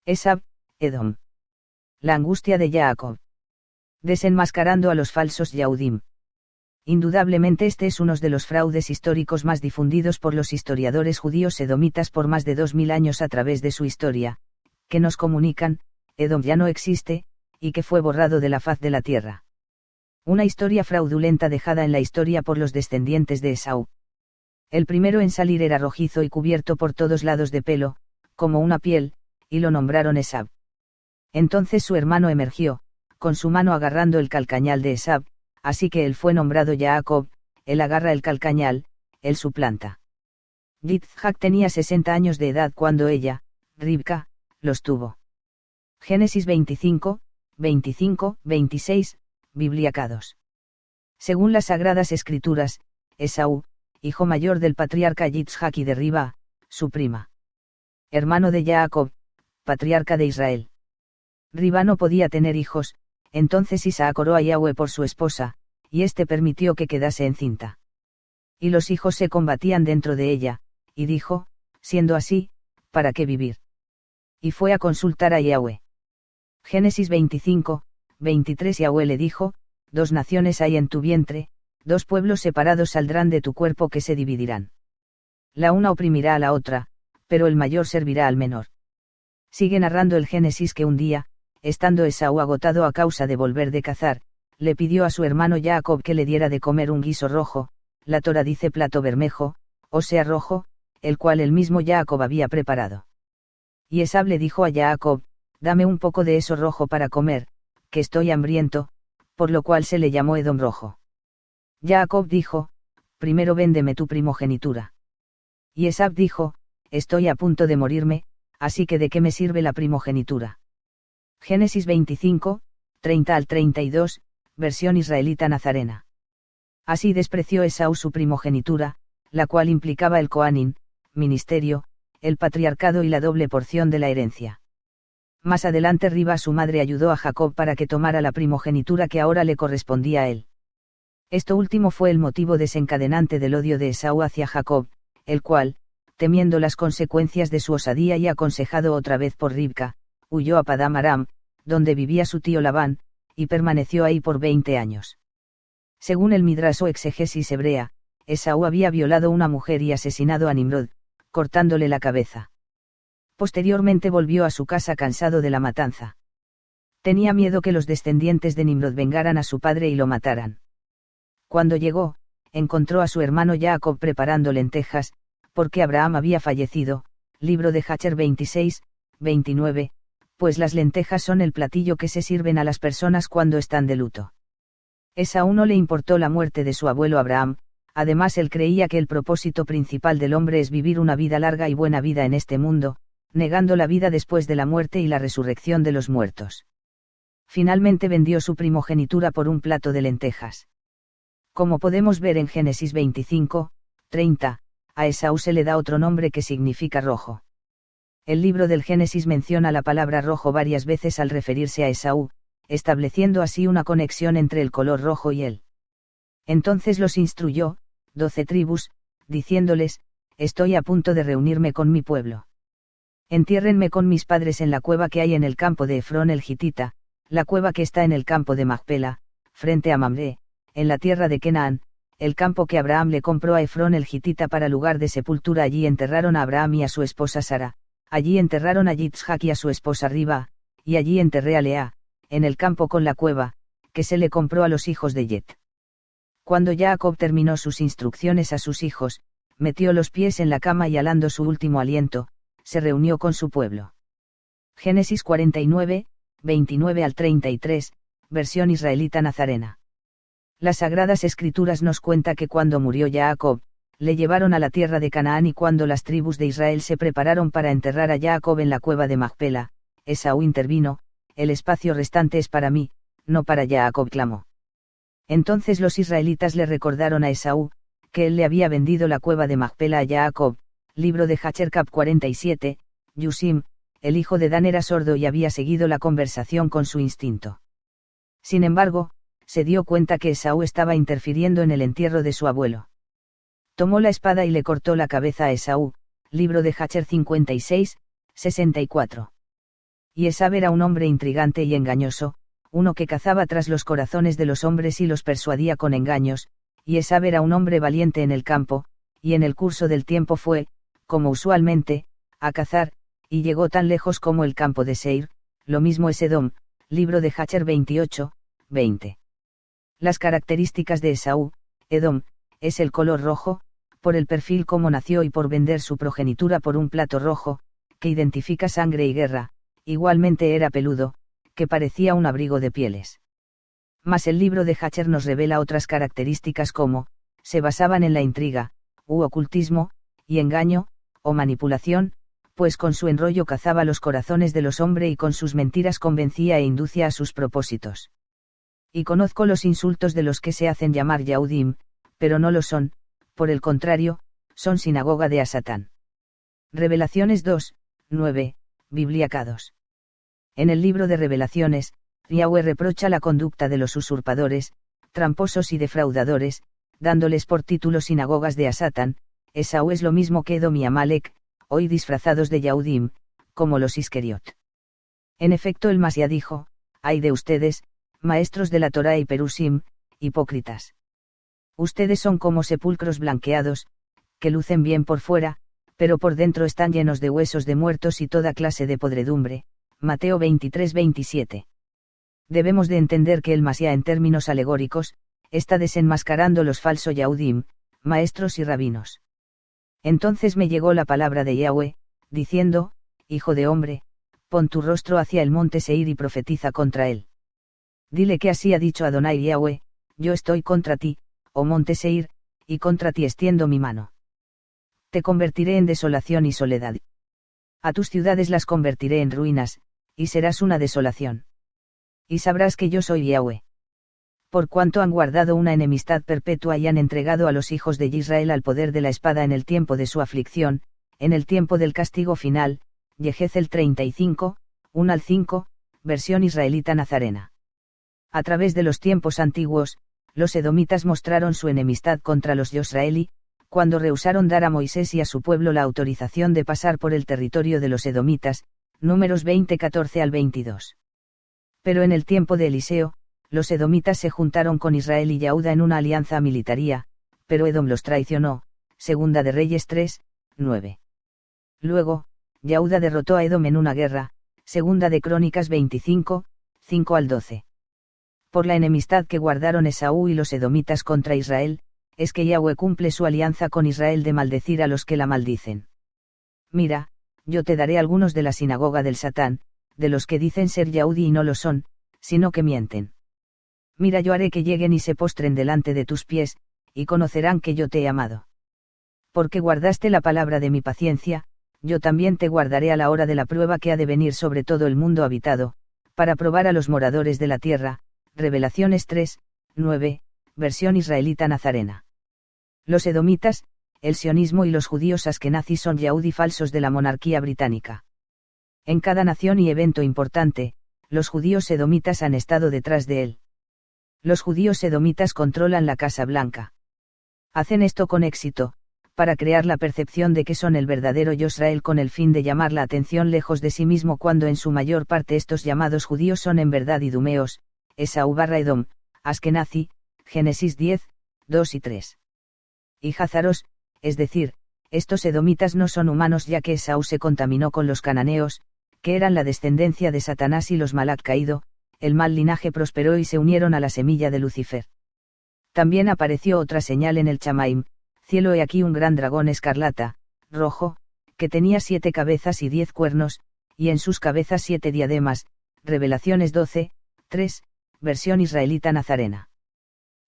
Esab, Edom. La angustia de Jacob. Desenmascarando a los falsos Yahudim. Indudablemente este es uno de los fraudes históricos más difundidos por los historiadores judíos edomitas por más de 2000 años a través de su historia, que nos comunican, Edom ya no existe, y que fue borrado de la faz de la tierra. Una historia fraudulenta dejada en la historia por los descendientes de Esaú. El primero en salir era rojizo y cubierto por todos lados de pelo, como una piel, y lo nombraron Esab. Entonces su hermano emergió, con su mano agarrando el calcañal de Esab, así que él fue nombrado Jacob, él agarra el calcañal, él suplanta. Yitzhak tenía 60 años de edad cuando ella, Ribka, los tuvo. Génesis 25, 25, 26, Bibliacados. Según las Sagradas Escrituras, Esaú, hijo mayor del patriarca Yitzhak y de Riba, su prima. Hermano de Jacob, patriarca de Israel. Riba no podía tener hijos, entonces Isaac oró a Yahweh por su esposa, y éste permitió que quedase encinta. Y los hijos se combatían dentro de ella, y dijo, siendo así, ¿para qué vivir? Y fue a consultar a Yahweh. Génesis 25, 23 Yahweh le dijo, 2 naciones hay en tu vientre, 2 pueblos separados saldrán de tu cuerpo que se dividirán. La una oprimirá a la otra, pero el mayor servirá al menor. Sigue narrando el Génesis que un día, estando Esaú agotado a causa de volver de cazar, le pidió a su hermano Jacob que le diera de comer un guiso rojo, la Torá dice plato bermejo, o sea rojo, el cual el mismo Jacob había preparado. Y Esab le dijo a Jacob, dame un poco de eso rojo para comer, que estoy hambriento, por lo cual se le llamó Edom rojo. Jacob dijo, primero véndeme tu primogenitura. Y Esab dijo, estoy a punto de morirme, así que ¿de qué me sirve la primogenitura? Génesis 25, 30 al 32, versión israelita nazarena. Así despreció Esaú su primogenitura, la cual implicaba el Coanín, ministerio, el patriarcado y la doble porción de la herencia. Más adelante Riba su madre ayudó a Jacob para que tomara la primogenitura que ahora le correspondía a él. Esto último fue el motivo desencadenante del odio de Esaú hacia Jacob, el cual, temiendo las consecuencias de su osadía y aconsejado otra vez por Ribka, huyó a Padam Aram, donde vivía su tío Labán, y permaneció ahí por 20 años. Según el Midrash o exegesis hebrea, Esaú había violado una mujer y asesinado a Nimrod, cortándole la cabeza. Posteriormente volvió a su casa cansado de la matanza. Tenía miedo que los descendientes de Nimrod vengaran a su padre y lo mataran. Cuando llegó, encontró a su hermano Jacob preparando lentejas, porque Abraham había fallecido, libro de Hacher 26, 29, pues las lentejas son el platillo que se sirven a las personas cuando están de luto. Esaú no le importó la muerte de su abuelo Abraham, además él creía que el propósito principal del hombre es vivir una vida larga y buena vida en este mundo, negando la vida después de la muerte y la resurrección de los muertos. Finalmente vendió su primogenitura por un plato de lentejas. Como podemos ver en Génesis 25, 30, a Esaú se le da otro nombre que significa rojo. El libro del Génesis menciona la palabra rojo varias veces al referirse a Esaú, estableciendo así una conexión entre el color rojo y él. Entonces los instruyó, 12 tribus, diciéndoles, estoy a punto de reunirme con mi pueblo. Entiérrenme con mis padres en la cueva que hay en el campo de Efrón el Gitita, la cueva que está en el campo de Macpela, frente a Mamre, en la tierra de Canaán, el campo que Abraham le compró a Efrón el Gitita para lugar de sepultura. Allí enterraron a Abraham y a su esposa Sara, allí enterraron a Yitzhak y a su esposa Riba, y allí enterré a Lea, en el campo con la cueva, que se le compró a los hijos de Yet. Cuando Jacob terminó sus instrucciones a sus hijos, metió los pies en la cama y halando su último aliento, se reunió con su pueblo. Génesis 49, 29 al 33, versión israelita nazarena. Las Sagradas Escrituras nos cuenta que cuando murió Jacob, le llevaron a la tierra de Canaán y cuando las tribus de Israel se prepararon para enterrar a Jacob en la cueva de Macpela, Esaú intervino, el espacio restante es para mí, no para Jacob clamó. Entonces los israelitas le recordaron a Esaú, que él le había vendido la cueva de Macpela a Jacob, libro de Hacher cap 47, Yusim, el hijo de Dan era sordo y había seguido la conversación con su instinto. Sin embargo, se dio cuenta que Esaú estaba interfiriendo en el entierro de su abuelo. Tomó la espada y le cortó la cabeza a Esaú, libro de Hacher 56, 64. Y Esab era un hombre intrigante y engañoso, uno que cazaba tras los corazones de los hombres y los persuadía con engaños, y Esab era un hombre valiente en el campo, y en el curso del tiempo fue, como usualmente, a cazar, y llegó tan lejos como el campo de Seir, lo mismo es Edom, libro de Hacher 28, 20. Las características de Esaú, Edom, es el color rojo, por el perfil como nació y por vender su progenitura por un plato rojo, que identifica sangre y guerra, igualmente era peludo, que parecía un abrigo de pieles. Mas el libro de Hacher nos revela otras características como, se basaban en la intriga, u ocultismo, y engaño, o manipulación, pues con su enrollo cazaba los corazones de los hombres y con sus mentiras convencía e inducía a sus propósitos. Y conozco los insultos de los que se hacen llamar Yahudim, pero no lo son, por el contrario, son sinagoga de Satán. Revelaciones 2, 9, Bibliacados. En el libro de Revelaciones, Yahweh reprocha la conducta de los usurpadores, tramposos y defraudadores, dándoles por título sinagogas de Satán. Esaú es lo mismo que Edom y Amalek, hoy disfrazados de Yahudim, como los Isqueriot. En efecto el Masía dijo, ay de ustedes, maestros de la Torá y Perusim, hipócritas. Ustedes son como sepulcros blanqueados, que lucen bien por fuera, pero por dentro están llenos de huesos de muertos y toda clase de podredumbre. Mateo 23-27. Debemos de entender que el Masía en términos alegóricos, está desenmascarando los falsos Yahudim, maestros y rabinos. Entonces me llegó la palabra de Yahweh, diciendo, hijo de hombre, pon tu rostro hacia el monte Seir y profetiza contra él. Dile que así ha dicho Adonai Yahweh, yo estoy contra ti, oh monte Seir, y contra ti extiendo mi mano. Te convertiré en desolación y soledad. A tus ciudades las convertiré en ruinas, y serás una desolación. Y sabrás que yo soy Yahweh. Por cuanto han guardado una enemistad perpetua y han entregado a los hijos de Israel al poder de la espada en el tiempo de su aflicción, en el tiempo del castigo final, Yehezel 35, 1-5, versión israelita nazarena. A través de los tiempos antiguos, los edomitas mostraron su enemistad contra los Yosraeli, cuando rehusaron dar a Moisés y a su pueblo la autorización de pasar por el territorio de los edomitas, Números 20-14-22. Pero en el tiempo de Eliseo, los edomitas se juntaron con Israel y Yahuda en una alianza militaria, pero Edom los traicionó, Segunda de Reyes 3, 9. Luego, Yahuda derrotó a Edom en una guerra, Segunda de Crónicas 25, 5-12. Por la enemistad que guardaron Esaú y los edomitas contra Israel, es que Yahweh cumple su alianza con Israel de maldecir a los que la maldicen. Mira, yo te daré algunos de la sinagoga del Satán, de los que dicen ser Yahudí y no lo son, sino que mienten. Mira, yo haré que lleguen y se postren delante de tus pies, y conocerán que yo te he amado. Porque guardaste la palabra de mi paciencia, yo también te guardaré a la hora de la prueba que ha de venir sobre todo el mundo habitado, para probar a los moradores de la tierra. Revelaciones 3, 9, versión israelita nazarena. Los edomitas, el sionismo y los judíos askenazí son Yahudí falsos de la monarquía británica. En cada nación y evento importante, los judíos edomitas han estado detrás de él. Los judíos edomitas controlan la Casa Blanca. Hacen esto con éxito, para crear la percepción de que son el verdadero Yosrael con el fin de llamar la atención lejos de sí mismo cuando en su mayor parte estos llamados judíos son en verdad idumeos, Esaú/Edom, Askenazi, Génesis 10, 2 y 3. Y Hazaros, es decir, estos edomitas no son humanos ya que Esaú se contaminó con los cananeos, que eran la descendencia de Satanás y los Malak caído, el mal linaje prosperó y se unieron a la semilla de Lucifer. También apareció otra señal en el Chamaim, cielo he aquí un gran dragón escarlata, rojo, que tenía 7 cabezas y 10 cuernos, y en sus cabezas 7 diademas, Revelaciones 12, 3, versión israelita nazarena.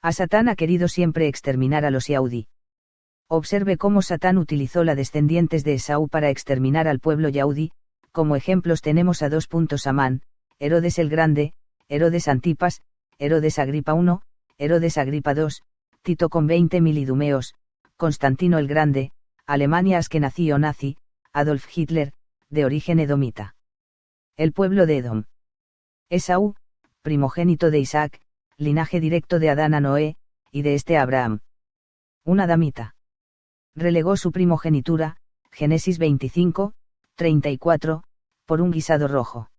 A Satán ha querido siempre exterminar a los Yahudí. Observe cómo Satán utilizó la descendientes de Esaú para exterminar al pueblo Yahudí. Como ejemplos tenemos a Amán, Herodes el Grande, Herodes Antipas, Herodes Agripa I, Herodes Agripa II, Tito con 20.000 idumeos, Constantino el Grande, Alemania askenazí o nazi, Adolf Hitler, de origen edomita. El pueblo de Edom. Esaú, primogénito de Isaac, linaje directo de Adán a Noé, y de este a Abraham. Un adamita. Relegó su primogenitura, Génesis 25, 34, por un guisado rojo.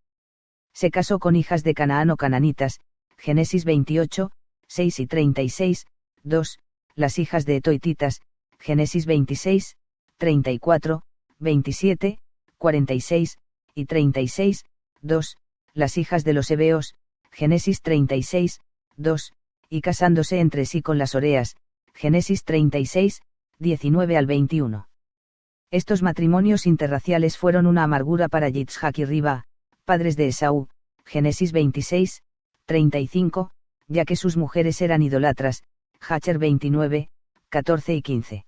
Se casó con hijas de Canaán o cananitas, Génesis 28, 6 y 36, 2, las hijas de Etoititas, Génesis 26, 34, 27, 46, y 36, 2, las hijas de los heveos, Génesis 36, 2, y casándose entre sí con las oreas, Génesis 36, 19 al 21. Estos matrimonios interraciales fueron una amargura para Yitzhak y Riba, padres de Esaú, Génesis 26, 35, ya que sus mujeres eran idolatras, Hacher 29, 14 y 15.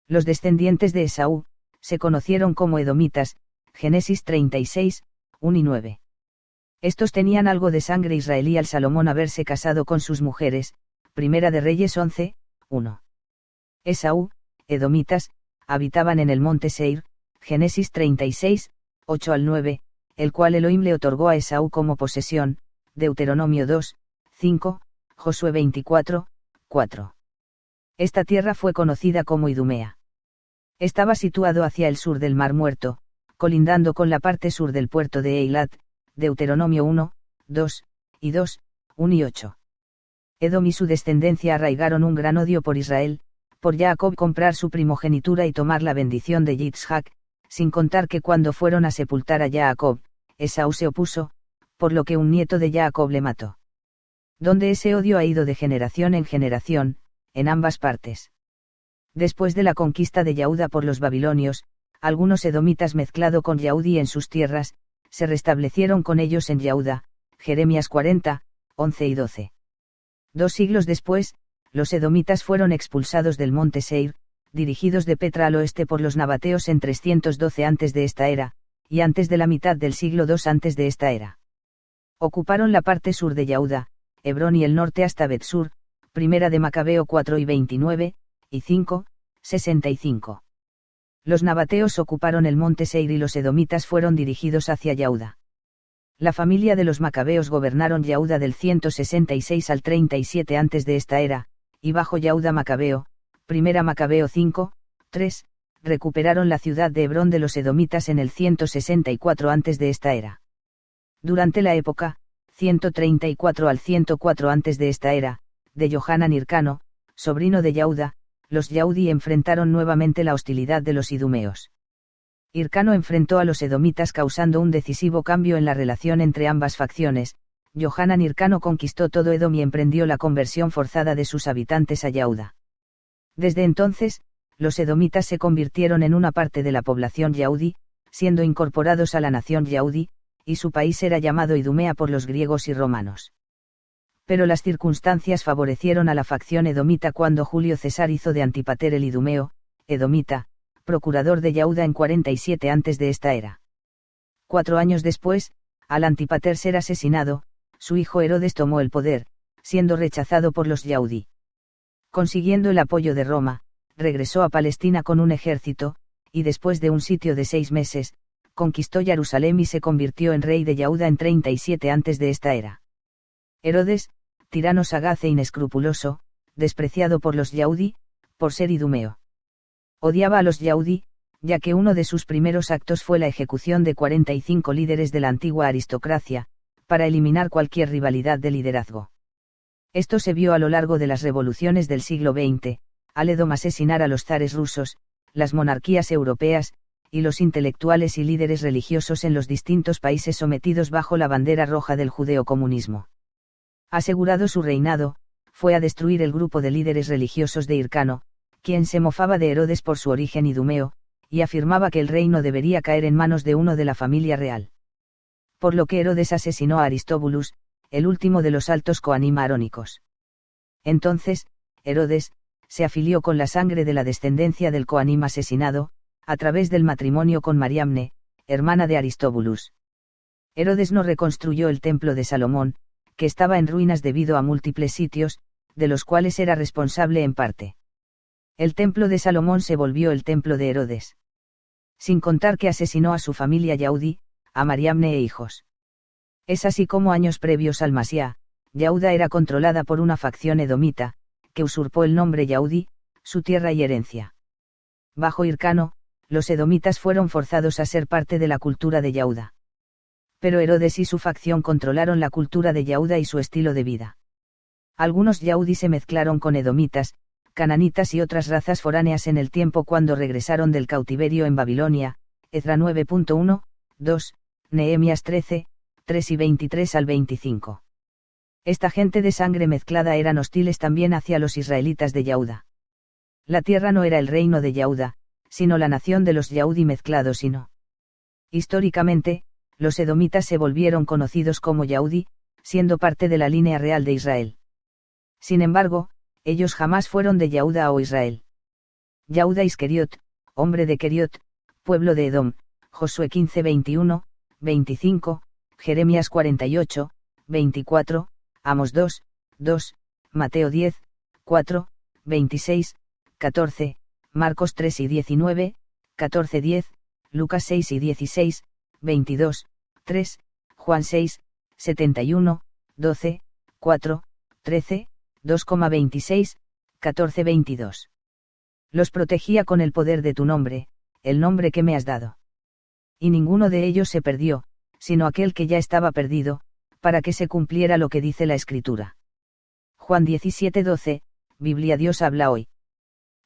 Los descendientes de Esaú, se conocieron como edomitas, Génesis 36, 1 y 9. Estos tenían algo de sangre israelí al Salomón haberse casado con sus mujeres, Primera de Reyes 11, 1. Esaú, edomitas, habitaban en el monte Seir, Génesis 36, 8 al 9, el cual Elohim le otorgó a Esaú como posesión, Deuteronomio 2, 5, Josué 24, 4. Esta tierra fue conocida como Idumea. Estaba situado hacia el sur del Mar Muerto, colindando con la parte sur del puerto de Eilat, Deuteronomio 1, 2, y 2, 1 y 8. Edom y su descendencia arraigaron un gran odio por Israel, por Jacob comprar su primogenitura y tomar la bendición de Yitzhak, sin contar que cuando fueron a sepultar a Jacob, Esaú se opuso, por lo que un nieto de Jacob le mató. Donde ese odio ha ido de generación en generación, en ambas partes. Después de la conquista de Yahuda por los babilonios, algunos edomitas mezclado con Yahudí en sus tierras, se restablecieron con ellos en Yahuda, Jeremías 40, 11 y 12. 2 siglos después, los edomitas fueron expulsados del monte Seir, dirigidos de Petra al oeste por los nabateos en 312 antes de esta era, y antes de la mitad del siglo II antes de esta era. Ocuparon la parte sur de Yahuda, Hebrón y el norte hasta Bet-sur, Primera de Macabeo 4 y 29, y 5, 65. Los nabateos ocuparon el monte Seir y los edomitas fueron dirigidos hacia Yahuda. La familia de los macabeos gobernaron Yahuda del 166 al 37 antes de esta era, y bajo Yahuda Macabeo, Primera Macabeo 5, 3, recuperaron la ciudad de Hebrón de los edomitas en el 164 antes de esta era. Durante la época, 134 al 104 antes de esta era, de Johanan Hircano, sobrino de Yahuda, los Yahudí enfrentaron nuevamente la hostilidad de los idumeos. Hircano enfrentó a los edomitas causando un decisivo cambio en la relación entre ambas facciones. Johanan Hircano conquistó todo Edom y emprendió la conversión forzada de sus habitantes a Yahuda. Desde entonces, los edomitas se convirtieron en una parte de la población Yahudí, siendo incorporados a la nación Yahudí, y su país era llamado Idumea por los griegos y romanos. Pero las circunstancias favorecieron a la facción edomita cuando Julio César hizo de Antipater el idumeo, edomita, procurador de Yahuda en 47 antes de esta era. 4 años después, al Antipater ser asesinado, su hijo Herodes tomó el poder, siendo rechazado por los Yahudí. Consiguiendo el apoyo de Roma, regresó a Palestina con un ejército, y después de un sitio de 6 meses, conquistó Jerusalén y se convirtió en rey de Yahuda en 37 antes de esta era. Herodes, tirano sagaz e inescrupuloso, despreciado por los Yahudí, por ser idumeo. Odiaba a los Yahudí, ya que uno de sus primeros actos fue la ejecución de 45 líderes de la antigua aristocracia, para eliminar cualquier rivalidad de liderazgo. Esto se vio a lo largo de las revoluciones del siglo XX, al Edom asesinar a los zares rusos, las monarquías europeas, y los intelectuales y líderes religiosos en los distintos países sometidos bajo la bandera roja del judeocomunismo. Asegurado su reinado, fue a destruir el grupo de líderes religiosos de Hircano, quien se mofaba de Herodes por su origen idumeo, y afirmaba que el reino debería caer en manos de uno de la familia real. Por lo que Herodes asesinó a Aristóbulus, el último de los altos coanim arónicos. Entonces, Herodes, se afilió con la sangre de la descendencia del coanim asesinado, a través del matrimonio con Mariamne, hermana de Aristóbulus. Herodes no reconstruyó el templo de Salomón, que estaba en ruinas debido a múltiples sitios, de los cuales era responsable en parte. El templo de Salomón se volvió el templo de Herodes. Sin contar que asesinó a su familia Yahudí, a Mariamne e hijos. Es así como años previos al Masía, Yahuda era controlada por una facción edomita, que usurpó el nombre Yahudí, su tierra y herencia. Bajo Hircano, los edomitas fueron forzados a ser parte de la cultura de Yahuda. Pero Herodes y su facción controlaron la cultura de Yahuda y su estilo de vida. Algunos Yahudí se mezclaron con edomitas, cananitas y otras razas foráneas en el tiempo cuando regresaron del cautiverio en Babilonia, Ezra 9.1, 2, Nehemías 13, 3 y 23 al 25. Esta gente de sangre mezclada eran hostiles también hacia los israelitas de Yahuda. La tierra no era el reino de Yahuda, sino la nación de los Yahudí mezclados y no. Históricamente, los edomitas se volvieron conocidos como Yahudí, siendo parte de la línea real de Israel. Sin embargo, ellos jamás fueron de Yahuda o Israel. Yahuda Isqueriot, hombre de Queriot, pueblo de Edom, Josué 15:21, 25, Jeremías 48, 24, Amos 2, 2, Mateo 10, 4, 26, 14, Marcos 3 y 19, 14, 10, Lucas 6 y 16, 22, 3, Juan 6, 71, 12, 4, 13, 2,26, 14, 22. Los protegía con el poder de tu nombre, el nombre que me has dado. Y ninguno de ellos se perdió, sino aquel que ya estaba perdido, para que se cumpliera lo que dice la Escritura. Juan 17:12, Biblia Dios habla hoy.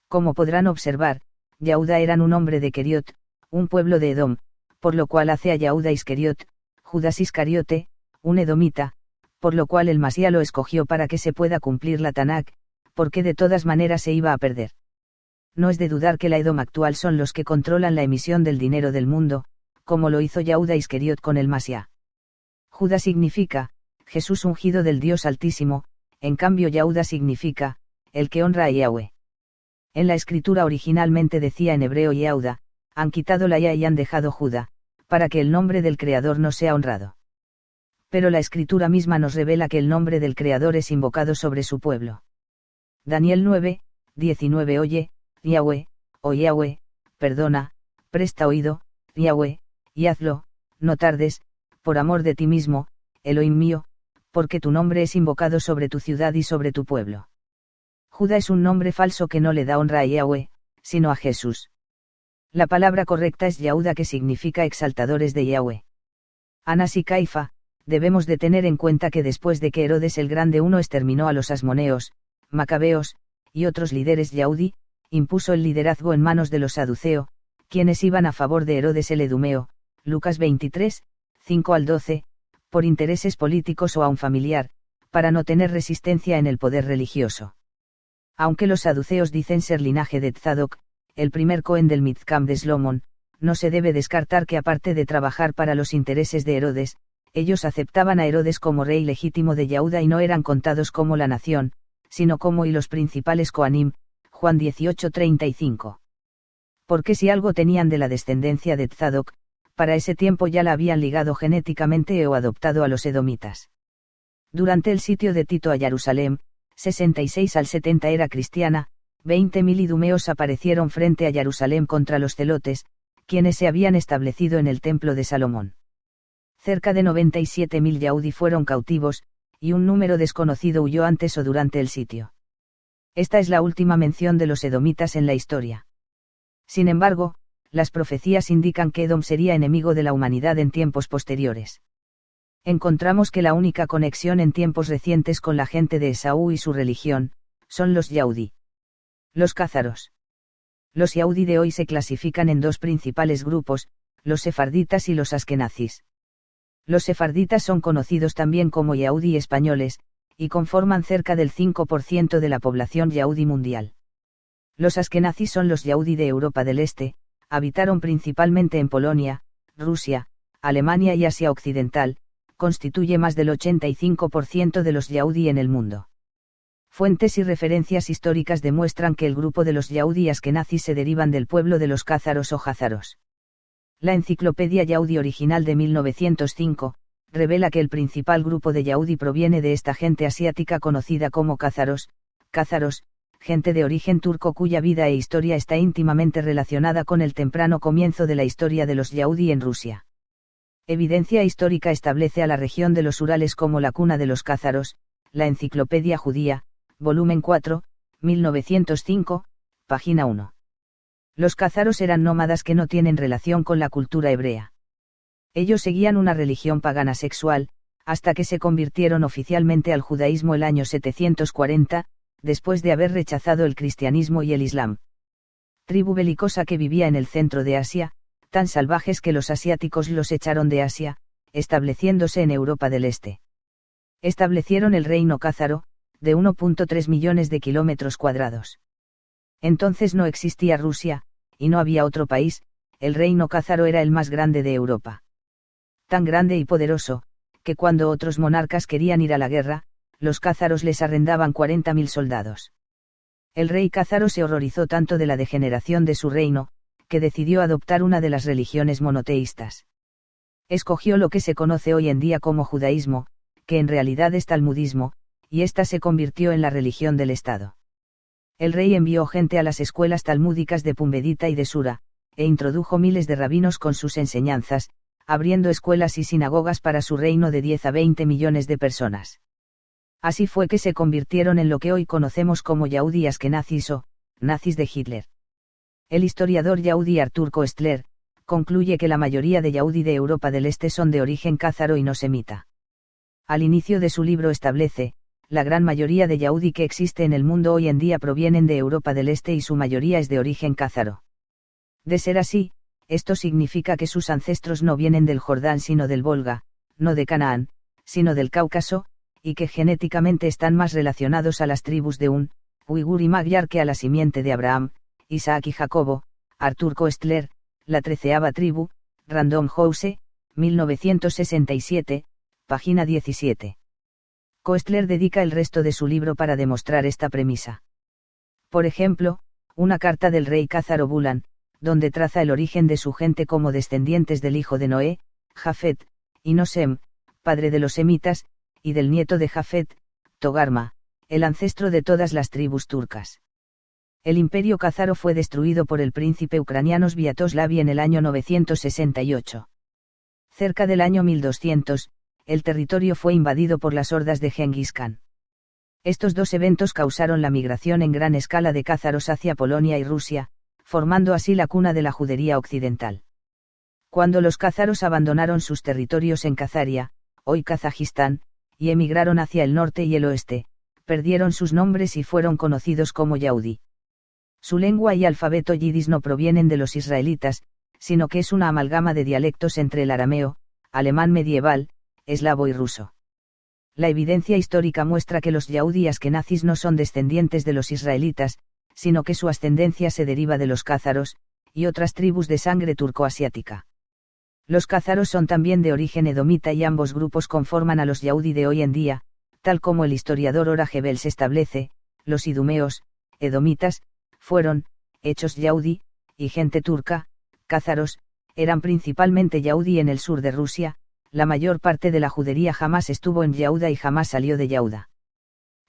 Como podrán observar, Yahuda eran un hombre de Queriot, un pueblo de Edom, por lo cual hace a Yahuda Isqueriot, Judas Iscariote, un edomita, por lo cual el Masía lo escogió para que se pueda cumplir la Tanakh, porque de todas maneras se iba a perder. No es de dudar que la Edom actual son los que controlan la emisión del dinero del mundo, como lo hizo Yahuda Isqueriot con el Masía. Judá significa, Jesús ungido del Dios Altísimo, en cambio Yahuda significa, el que honra a Yahweh. En la escritura originalmente decía en hebreo Yahuda, han quitado la Ya y han dejado Judá, para que el nombre del Creador no sea honrado. Pero la escritura misma nos revela que el nombre del Creador es invocado sobre su pueblo. Daniel 9, 19 Oye, Yahweh, oh Yahweh, perdona, presta oído, Yahweh, y hazlo, no tardes, por amor de ti mismo, Elohim mío, porque tu nombre es invocado sobre tu ciudad y sobre tu pueblo. Judá es un nombre falso que no le da honra a Yahweh, sino a Jesús. La palabra correcta es Yahuda, que significa exaltadores de Yahweh. Anás y Caifa, debemos de tener en cuenta que después de que Herodes el Grande I exterminó a los asmoneos, macabeos, y otros líderes Yahudí, impuso el liderazgo en manos de los saduceo, quienes iban a favor de Herodes el Edumeo, Lucas 23, 5 al 12, por intereses políticos o aun familiar, para no tener resistencia en el poder religioso. Aunque los saduceos dicen ser linaje de Tzadok, el primer Cohen del Mizcam de Slomón, no se debe descartar que aparte de trabajar para los intereses de Herodes, ellos aceptaban a Herodes como rey legítimo de Yahuda y no eran contados como la nación, sino como y los principales Coanim, Juan 18:35. Porque si algo tenían de la descendencia de Tzadok, para ese tiempo ya la habían ligado genéticamente o adoptado a los edomitas. Durante el sitio de Tito a Jerusalén, 66 al 70 era cristiana, 20.000 idumeos aparecieron frente a Jerusalén contra los celotes, quienes se habían establecido en el templo de Salomón. Cerca de 97.000 Yahudí fueron cautivos, y un número desconocido huyó antes o durante el sitio. Esta es la última mención de los edomitas en la historia. Sin embargo, las profecías indican que Edom sería enemigo de la humanidad en tiempos posteriores. Encontramos que la única conexión en tiempos recientes con la gente de Esaú y su religión, son los Yahudí. Los cázaros. Los Yahudí de hoy se clasifican en dos principales grupos, los sefarditas y los askenazis. Los sefarditas son conocidos también como Yahudí españoles, y conforman cerca del 5% de la población Yahudí mundial. Los askenazis son los Yahudí de Europa del Este, habitaron principalmente en Polonia, Rusia, Alemania y Asia Occidental, constituye más del 85% de los Yahudí en el mundo. Fuentes y referencias históricas demuestran que el grupo de los Yahudí askenazis se derivan del pueblo de los cázaros o jázaros. La enciclopedia Yahudí original de 1905, revela que el principal grupo de Yahudí proviene de esta gente asiática conocida como cázaros, gente de origen turco cuya vida e historia está íntimamente relacionada con el temprano comienzo de la historia de los Yahudí en Rusia. Evidencia histórica establece a la región de los Urales como la cuna de los cázaros, la Enciclopedia Judía, volumen 4, 1905, página 1. Los cázaros eran nómadas que no tienen relación con la cultura hebrea. Ellos seguían una religión pagana sexual, hasta que se convirtieron oficialmente al judaísmo el año 740, después de haber rechazado el cristianismo y el islam. Tribu belicosa que vivía en el centro de Asia, tan salvajes que los asiáticos los echaron de Asia, estableciéndose en Europa del Este. Establecieron el reino cázaro, de 1.3 millones de kilómetros cuadrados. Entonces no existía Rusia, y no había otro país, el reino cázaro era el más grande de Europa. Tan grande y poderoso, que cuando otros monarcas querían ir a la guerra, los cázaros les arrendaban 40.000 soldados. El rey cázaro se horrorizó tanto de la degeneración de su reino, que decidió adoptar una de las religiones monoteístas. Escogió lo que se conoce hoy en día como judaísmo, que en realidad es talmudismo, y ésta se convirtió en la religión del Estado. El rey envió gente a las escuelas talmúdicas de Pumbedita y de Sura, e introdujo miles de rabinos con sus enseñanzas, abriendo escuelas y sinagogas para su reino de 10 a 20 millones de personas. Así fue que se convirtieron en lo que hoy conocemos como Yahudí askenazis o nazis de Hitler. El historiador Yahudí Artur Koestler concluye que la mayoría de Yahudí de Europa del Este son de origen cázaro y no semita. Al inicio de su libro establece, la gran mayoría de Yahudí que existe en el mundo hoy en día provienen de Europa del Este y su mayoría es de origen cázaro. De ser así, esto significa que sus ancestros no vienen del Jordán sino del Volga, no de Canaán, sino del Cáucaso, y que genéticamente están más relacionados a las tribus de Un, Uigur y Magyar que a la simiente de Abraham, Isaac y Jacobo. Artur Koestler, La 13ª tribu, Random House, 1967, página 17. Koestler dedica el resto de su libro para demostrar esta premisa. Por ejemplo, una carta del rey cázaro Bulan, donde traza el origen de su gente como descendientes del hijo de Noé, Jafet, y Nosem, padre de los semitas, y del nieto de Jafet, Togarma, el ancestro de todas las tribus turcas. El imperio cázaro fue destruido por el príncipe ucraniano Sviatoslav en el año 968. Cerca del año 1200, el territorio fue invadido por las hordas de Gengis Khan. Estos dos eventos causaron la migración en gran escala de cázaros hacia Polonia y Rusia, formando así la cuna de la judería occidental. Cuando los cázaros abandonaron sus territorios en Khazaria, hoy Kazajistán, y emigraron hacia el norte y el oeste, perdieron sus nombres y fueron conocidos como Yahudí. Su lengua y alfabeto yidis no provienen de los israelitas, sino que es una amalgama de dialectos entre el arameo, alemán medieval, eslavo y ruso. La evidencia histórica muestra que los Yahudí askenazis no son descendientes de los israelitas, sino que su ascendencia se deriva de los cázaros, y otras tribus de sangre turcoasiática. Los cázaros son también de origen edomita y ambos grupos conforman a los Yahudí de hoy en día, tal como el historiador Ora Gebels establece. Los idumeos, edomitas, fueron, hechos Yahudí, y gente turca, cázaros, eran principalmente Yahudí en el sur de Rusia. La mayor parte de la judería jamás estuvo en Yehuda y jamás salió de Yehuda.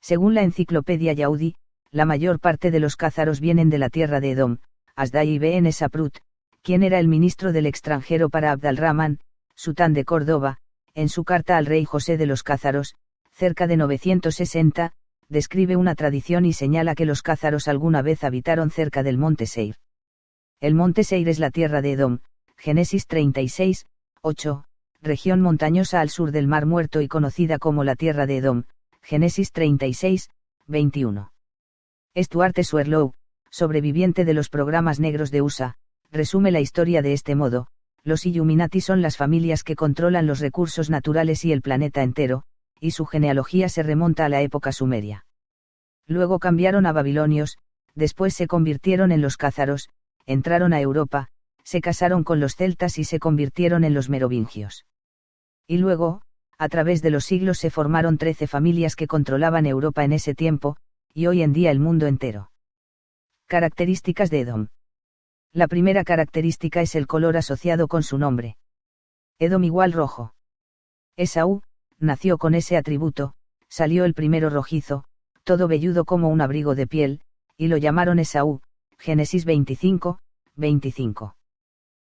Según la enciclopedia Yahudí, la mayor parte de los cázaros vienen de la tierra de Edom. Asdai ibn Saprut, quien era el ministro del extranjero para Abd al-Rahman, sultán de Córdoba, en su carta al rey José de los cázaros, cerca de 960, describe una tradición y señala que los cázaros alguna vez habitaron cerca del monte Seir. El monte Seir es la tierra de Edom, Génesis 36, 8, región montañosa al sur del Mar Muerto y conocida como la tierra de Edom, Génesis 36, 21. Stuart Swerdlow, sobreviviente de los programas negros de USA, resume la historia de este modo: los Illuminati son las familias que controlan los recursos naturales y el planeta entero, y su genealogía se remonta a la época sumeria. Luego cambiaron a babilonios, después se convirtieron en los cázaros, entraron a Europa, se casaron con los celtas y se convirtieron en los merovingios. Y luego, a través de los siglos se formaron 13 familias que controlaban Europa en ese tiempo, y hoy en día el mundo entero. Características de Edom. La primera característica es el color asociado con su nombre. Edom igual rojo. Esaú, nació con ese atributo, salió el primero rojizo, todo velludo como un abrigo de piel, y lo llamaron Esaú, Génesis 25, 25.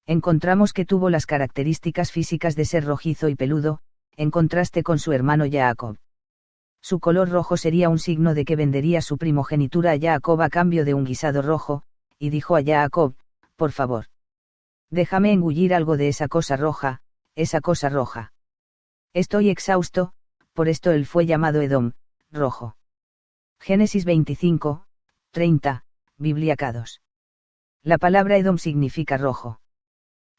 Encontramos que tuvo las características físicas de ser rojizo y peludo, en contraste con su hermano Jacob. Su color rojo sería un signo de que vendería su primogenitura a Jacob a cambio de un guisado rojo, y dijo a Jacob: por favor, déjame engullir algo de esa cosa roja, esa cosa roja. Estoy exhausto, por esto él fue llamado Edom, rojo. Génesis 25, 30, Biblia K2. La palabra Edom significa rojo.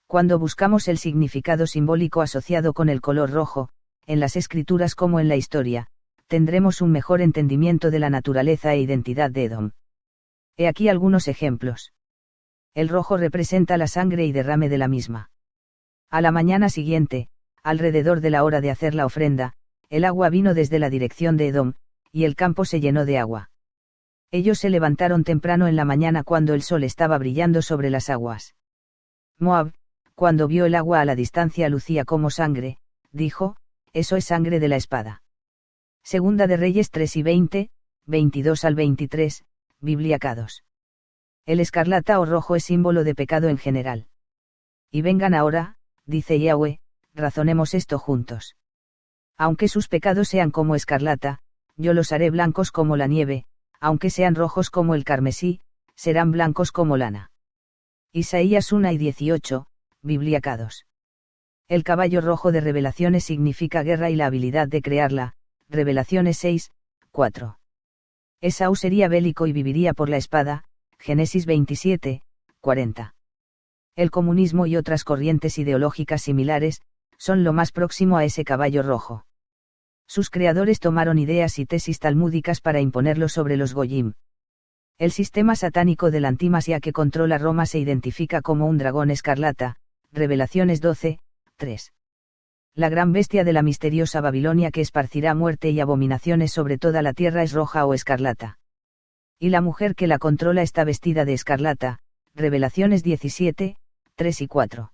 Cuando buscamos el significado simbólico asociado con el color rojo, en las escrituras como en la historia, tendremos un mejor entendimiento de la naturaleza e identidad de Edom. He aquí algunos ejemplos. El rojo representa la sangre y derrame de la misma. A la mañana siguiente, alrededor de la hora de hacer la ofrenda, el agua vino desde la dirección de Edom, y el campo se llenó de agua. Ellos se levantaron temprano en la mañana cuando el sol estaba brillando sobre las aguas. Moab, cuando vio el agua a la distancia lucía como sangre, dijo, eso es sangre de la espada. Segunda de Reyes 3 y 20, 22 al 23, Biblia K2. El escarlata o rojo es símbolo de pecado en general. Y vengan ahora, dice Yahweh, razonemos esto juntos. Aunque sus pecados sean como escarlata, yo los haré blancos como la nieve, aunque sean rojos como el carmesí, serán blancos como lana. Isaías 1 y 18, Biblia K2. El caballo rojo de Revelaciones significa guerra y la habilidad de crearla, Revelaciones 6, 4. Esaú sería bélico y viviría por la espada, Génesis 27, 40. El comunismo y otras corrientes ideológicas similares, son lo más próximo a ese caballo rojo. Sus creadores tomaron ideas y tesis talmúdicas para imponerlo sobre los goyim. El sistema satánico del Antimasia que controla Roma se identifica como un dragón escarlata, Revelaciones 12, 3. La gran bestia de la misteriosa Babilonia que esparcirá muerte y abominaciones sobre toda la tierra es roja o escarlata. Y la mujer que la controla está vestida de escarlata, Revelaciones 17, 3 y 4.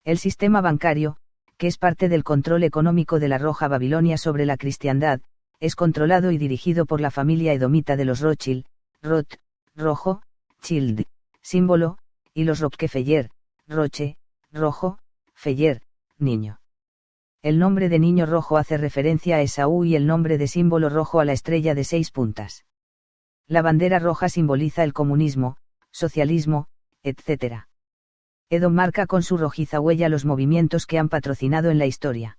El sistema bancario, que es parte del control económico de la roja Babilonia sobre la cristiandad, es controlado y dirigido por la familia edomita de los Rothschild, Roth, rojo, Child, símbolo, y los Rockefeller, Roche, rojo, Feller, niño. El nombre de niño rojo hace referencia a Esaú y el nombre de símbolo rojo a la estrella de 6 puntas. La bandera roja simboliza el comunismo, socialismo, etc. Edom marca con su rojiza huella los movimientos que han patrocinado en la historia.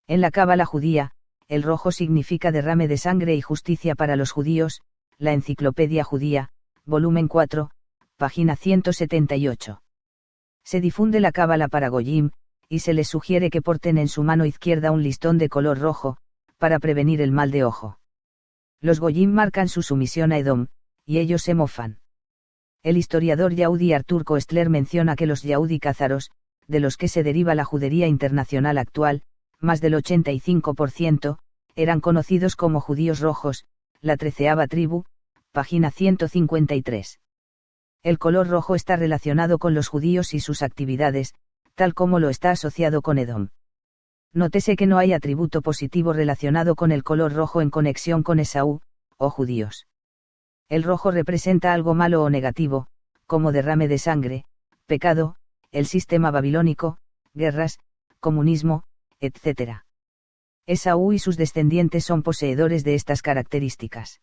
En la cábala judía, el rojo significa derrame de sangre y justicia para los judíos, la Enciclopedia Judía, volumen 4, página 178. Se difunde la cábala para Goyim, y se les sugiere que porten en su mano izquierda un listón de color rojo, para prevenir el mal de ojo. Los Goyim marcan su sumisión a Edom, y ellos se mofan. El historiador Yahudi Artur Koestler menciona que los Yahudi cázaros, de los que se deriva la judería internacional actual, más del 85%, eran conocidos como judíos rojos, la 13ª tribu, página 153. El color rojo está relacionado con los judíos y sus actividades, tal como lo está asociado con Edom. Nótese que no hay atributo positivo relacionado con el color rojo en conexión con Esaú, o judíos. El rojo representa algo malo o negativo, como derrame de sangre, pecado, el sistema babilónico, guerras, comunismo, etc. Esaú y sus descendientes son poseedores de estas características.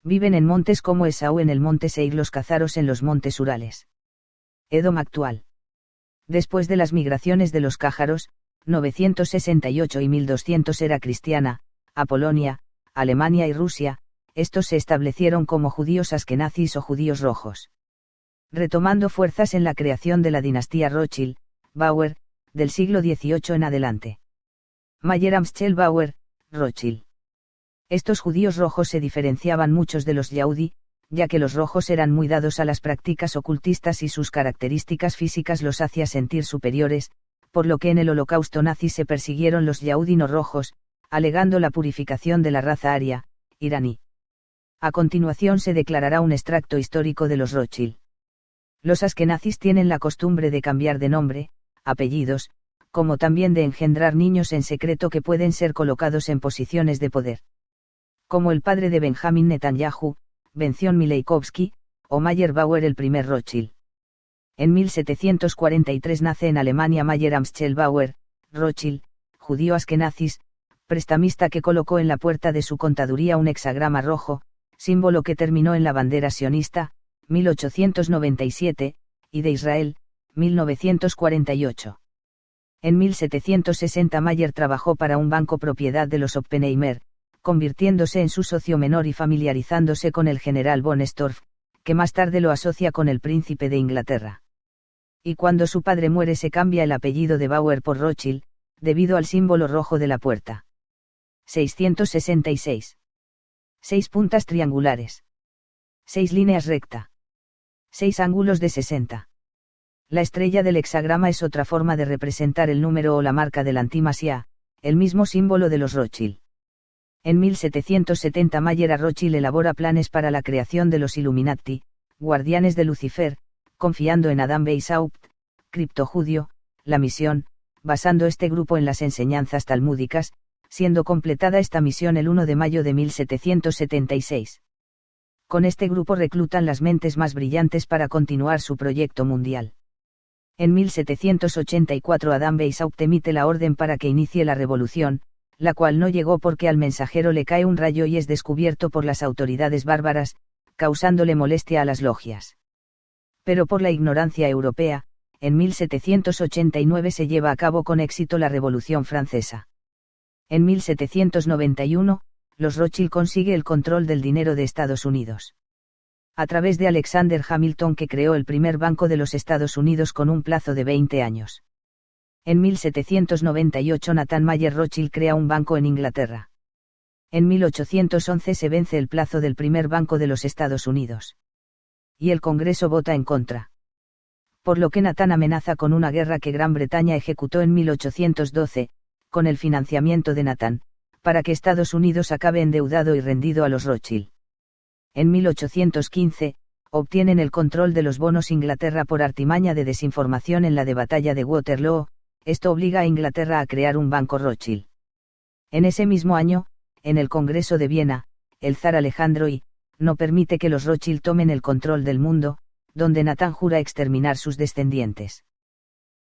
Viven en montes como Esaú en el monte Seir, los cázaros en los montes Urales. Edom actual. Después de las migraciones de los cájaros, 968 y 1200 era cristiana, a Polonia, Alemania y Rusia, estos se establecieron como judíos askenazis o judíos rojos. Retomando fuerzas en la creación de la dinastía Rothschild, Bauer, del siglo XVIII en adelante. Mayer Amschel Bauer, Rothschild. Estos judíos rojos se diferenciaban muchos de los Yahudi, ya que los rojos eran muy dados a las prácticas ocultistas y sus características físicas los hacía sentir superiores, por lo que en el Holocausto nazi se persiguieron los Yahudi no rojos, alegando la purificación de la raza aria, iraní. A continuación se declarará un extracto histórico de los Rothschild. Los askenazis tienen la costumbre de cambiar de nombre, apellidos, como también de engendrar niños en secreto que pueden ser colocados en posiciones de poder. Como el padre de Benjamin Netanyahu, Benzion Mileikovsky, o Mayer Bauer el primer Rothschild. En 1743 nace en Alemania Mayer Amschel Bauer, Rothschild, judío askenazis, prestamista que colocó en la puerta de su contaduría un hexagrama rojo, símbolo que terminó en la bandera sionista, 1897, y de Israel, 1948. En 1760 Mayer trabajó para un banco propiedad de los Oppenheimer, convirtiéndose en su socio menor y familiarizándose con el general von Storff, que más tarde lo asocia con el príncipe de Inglaterra. Y cuando su padre muere se cambia el apellido de Bauer por Rothschild, debido al símbolo rojo de la puerta. 666. 6 puntas triangulares. 6 líneas recta. 6 ángulos de 60. La estrella del hexagrama es otra forma de representar el número o la marca del antimasia, el mismo símbolo de los Rothschild. En 1770 Mayer a Rothschild elabora planes para la creación de los Illuminati, guardianes de Lucifer, confiando en Adam Weishaupt, criptojudío, la misión, basando este grupo en las enseñanzas talmúdicas, siendo completada esta misión el 1 de mayo de 1776. Con este grupo reclutan las mentes más brillantes para continuar su proyecto mundial. En 1784 Adam Weishaupt emite la orden para que inicie la revolución, la cual no llegó porque al mensajero le cae un rayo y es descubierto por las autoridades bárbaras, causándole molestia a las logias. Pero por la ignorancia europea, en 1789 se lleva a cabo con éxito la Revolución Francesa. En 1791, los Rothschild consigue el control del dinero de Estados Unidos. A través de Alexander Hamilton, que creó el primer banco de los Estados Unidos con un plazo de 20 años. En 1798 Nathan Mayer Rothschild crea un banco en Inglaterra. En 1811 se vence el plazo del primer banco de los Estados Unidos. Y el Congreso vota en contra. Por lo que Nathan amenaza con una guerra que Gran Bretaña ejecutó en 1812, con el financiamiento de Nathan, para que Estados Unidos acabe endeudado y rendido a los Rothschild. En 1815, obtienen el control de los bonos Inglaterra por artimaña de desinformación en la de batalla de Waterloo. Esto obliga a Inglaterra a crear un banco Rothschild. En ese mismo año, en el Congreso de Viena, el zar Alejandro I no permite que los Rothschild tomen el control del mundo, donde Nathan jura exterminar sus descendientes.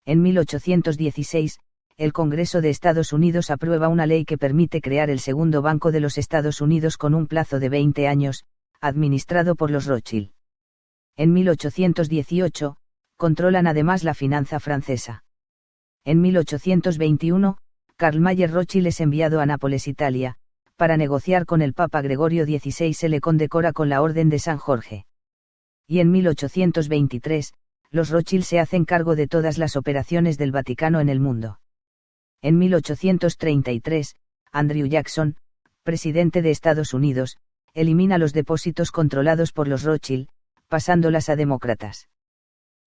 En 1816, el Congreso de Estados Unidos aprueba una ley que permite crear el segundo Banco de los Estados Unidos con un plazo de 20 años, administrado por los Rothschild. En 1818, controlan además la finanza francesa. En 1821, Karl Mayer Rothschild es enviado a Nápoles, Italia, para negociar con el Papa Gregorio XVI. Se le condecora con la Orden de San Jorge. Y en 1823, los Rothschild se hacen cargo de todas las operaciones del Vaticano en el mundo. En 1833, Andrew Jackson, presidente de Estados Unidos, elimina los depósitos controlados por los Rothschild, pasándolas a demócratas.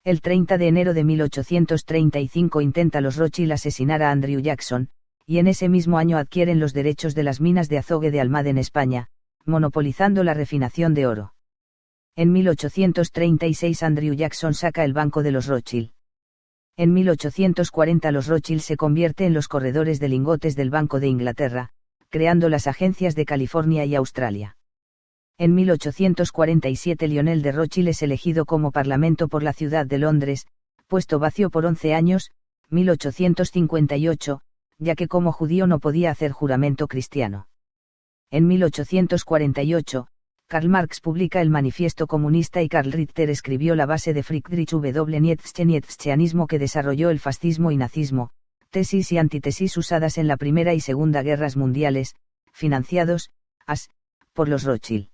El 30 de enero de 1835 intenta los Rothschild asesinar a Andrew Jackson, y en ese mismo año adquieren los derechos de las minas de Azogue de Almad en España, monopolizando la refinación de oro. En 1836 Andrew Jackson saca el banco de los Rothschild. En 1840 los Rothschild se convierte en los corredores de lingotes del Banco de Inglaterra, creando las agencias de California y Australia. En 1847 Lionel de Rothschild es elegido como parlamento por la ciudad de Londres, puesto vacío por 11 años, 1858, ya que como judío no podía hacer juramento cristiano. En 1848, Karl Marx publica el Manifiesto Comunista y Karl Ritter escribió la base de Friedrich W. Nietzscheanismo que desarrolló el fascismo y nazismo, tesis y antítesis usadas en la Primera y Segunda Guerras Mundiales, financiados, por los Rothschild.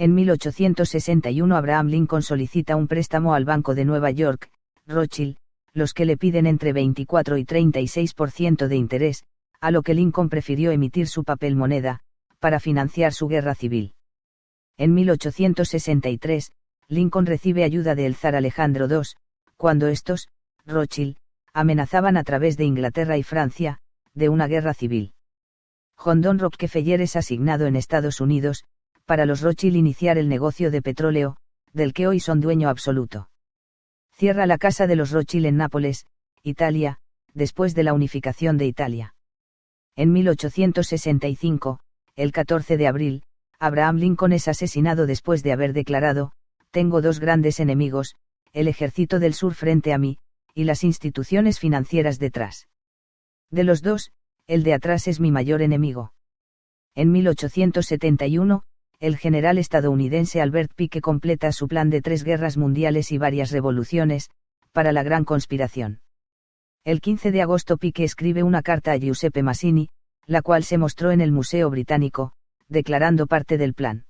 En 1861 Abraham Lincoln solicita un préstamo al Banco de Nueva York, Rothschild, los que le piden entre 24 y 36% de interés, a lo que Lincoln prefirió emitir su papel moneda, para financiar su guerra civil. En 1863, Lincoln recibe ayuda del zar Alejandro II, cuando estos, Rothschild, amenazaban a través de Inglaterra y Francia, de una guerra civil. John Don Rockefeller es asignado en Estados Unidos, para los Rothschild iniciar el negocio de petróleo, del que hoy son dueño absoluto. Cierra la casa de los Rothschild en Nápoles, Italia, después de la unificación de Italia. En 1865, el 14 de abril, Abraham Lincoln es asesinado después de haber declarado: tengo dos grandes enemigos, el ejército del sur frente a mí, y las instituciones financieras detrás. De los dos, el de atrás es mi mayor enemigo. En 1871, el general estadounidense Albert Pike completa su plan de 3 guerras mundiales y varias revoluciones, para la Gran Conspiración. El 15 de agosto Pique escribe una carta a Giuseppe Mazzini, la cual se mostró en el Museo Británico, declarando parte del plan.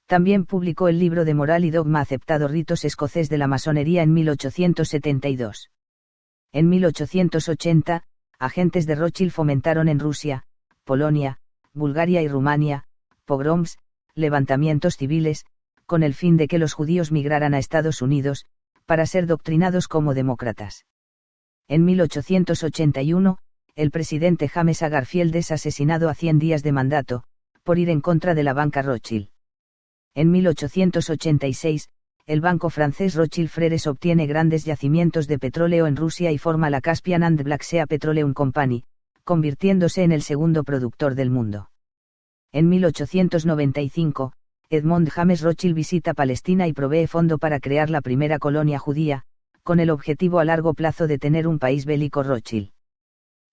También publicó el libro de Moral y Dogma aceptado ritos escocés de la masonería en 1872. En 1880, agentes de Rothschild fomentaron en Rusia, Polonia, Bulgaria y Rumania, pogroms, levantamientos civiles, con el fin de que los judíos migraran a Estados Unidos, para ser doctrinados como demócratas. En 1881, el presidente James A. Garfield es asesinado a 100 días de mandato, por ir en contra de la banca Rothschild. En 1886, el banco francés Rothschild Frères obtiene grandes yacimientos de petróleo en Rusia y forma la Caspian and Black Sea Petroleum Company, convirtiéndose en el segundo productor del mundo. En 1895, Edmond James Rothschild visita Palestina y provee fondo para crear la primera colonia judía, con el objetivo a largo plazo de tener un país bélico Rothschild.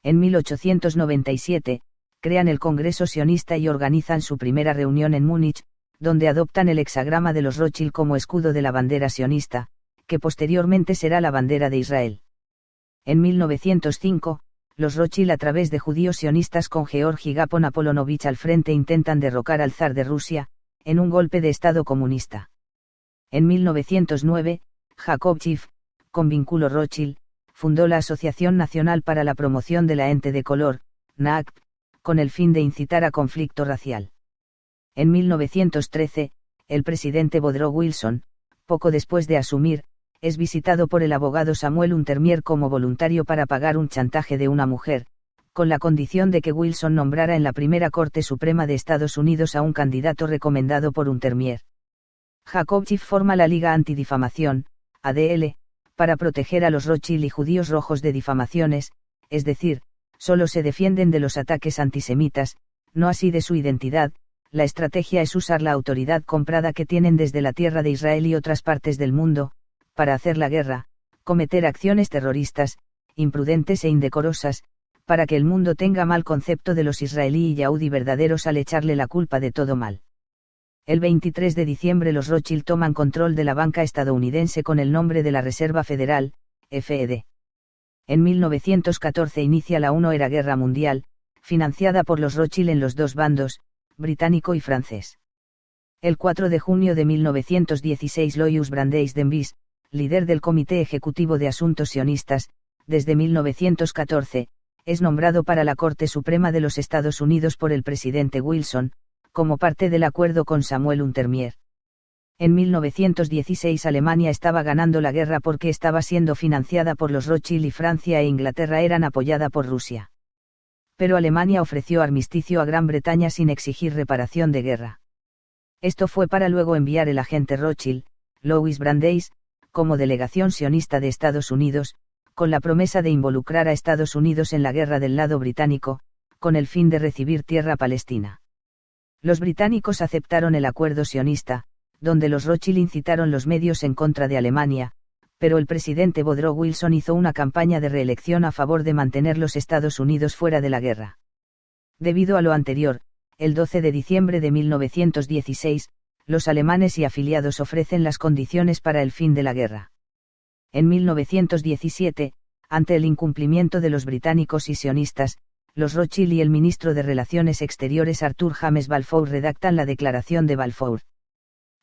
En 1897, crean el Congreso Sionista y organizan su primera reunión en Múnich, donde adoptan el hexagrama de los Rothschild como escudo de la bandera sionista, que posteriormente será la bandera de Israel. En 1905, los Rothschild a través de judíos sionistas con Georgi Gapon Apolonovich al frente intentan derrocar al zar de Rusia, en un golpe de Estado comunista. En 1909, Jacob Schiff, con vínculo Rothschild, fundó la Asociación Nacional para la Promoción de la Ente de Color, NAACP, con el fin de incitar a conflicto racial. En 1913, el presidente Woodrow Wilson, poco después de asumir, es visitado por el abogado Samuel Untermier como voluntario para pagar un chantaje de una mujer, con la condición de que Wilson nombrara en la primera Corte Suprema de Estados Unidos a un candidato recomendado por Untermier. Jacob Schiff forma la Liga Antidifamación, ADL, para proteger a los Rothschild y judíos rojos de difamaciones, es decir, solo se defienden de los ataques antisemitas, no así de su identidad. La estrategia es usar la autoridad comprada que tienen desde la tierra de Israel y otras partes del mundo, para hacer la guerra, cometer acciones terroristas, imprudentes e indecorosas, para que el mundo tenga mal concepto de los israelí y yahudí verdaderos al echarle la culpa de todo mal. El 23 de diciembre los Rothschild toman control de la banca estadounidense con el nombre de la Reserva Federal, FED. En 1914 inicia la I Guerra Mundial, financiada por los Rothschild en los dos bandos, británico y francés. El 4 de junio de 1916 Louis Brandeis Denvis, líder del Comité Ejecutivo de Asuntos Sionistas, desde 1914, es nombrado para la Corte Suprema de los Estados Unidos por el presidente Wilson, como parte del acuerdo con Samuel Untermier. En 1916 Alemania estaba ganando la guerra porque estaba siendo financiada por los Rothschild y Francia e Inglaterra eran apoyada por Rusia. Pero Alemania ofreció armisticio a Gran Bretaña sin exigir reparación de guerra. Esto fue para luego enviar el agente Rothschild, Louis Brandeis, como delegación sionista de Estados Unidos, con la promesa de involucrar a Estados Unidos en la guerra del lado británico, con el fin de recibir tierra palestina. Los británicos aceptaron el acuerdo sionista, donde los Rothschild incitaron los medios en contra de Alemania, pero el presidente Woodrow Wilson hizo una campaña de reelección a favor de mantener los Estados Unidos fuera de la guerra. Debido a lo anterior, el 12 de diciembre de 1916, los alemanes y afiliados ofrecen las condiciones para el fin de la guerra. En 1917, ante el incumplimiento de los británicos y sionistas, los Rothschild y el ministro de Relaciones Exteriores Arthur James Balfour redactan la Declaración de Balfour.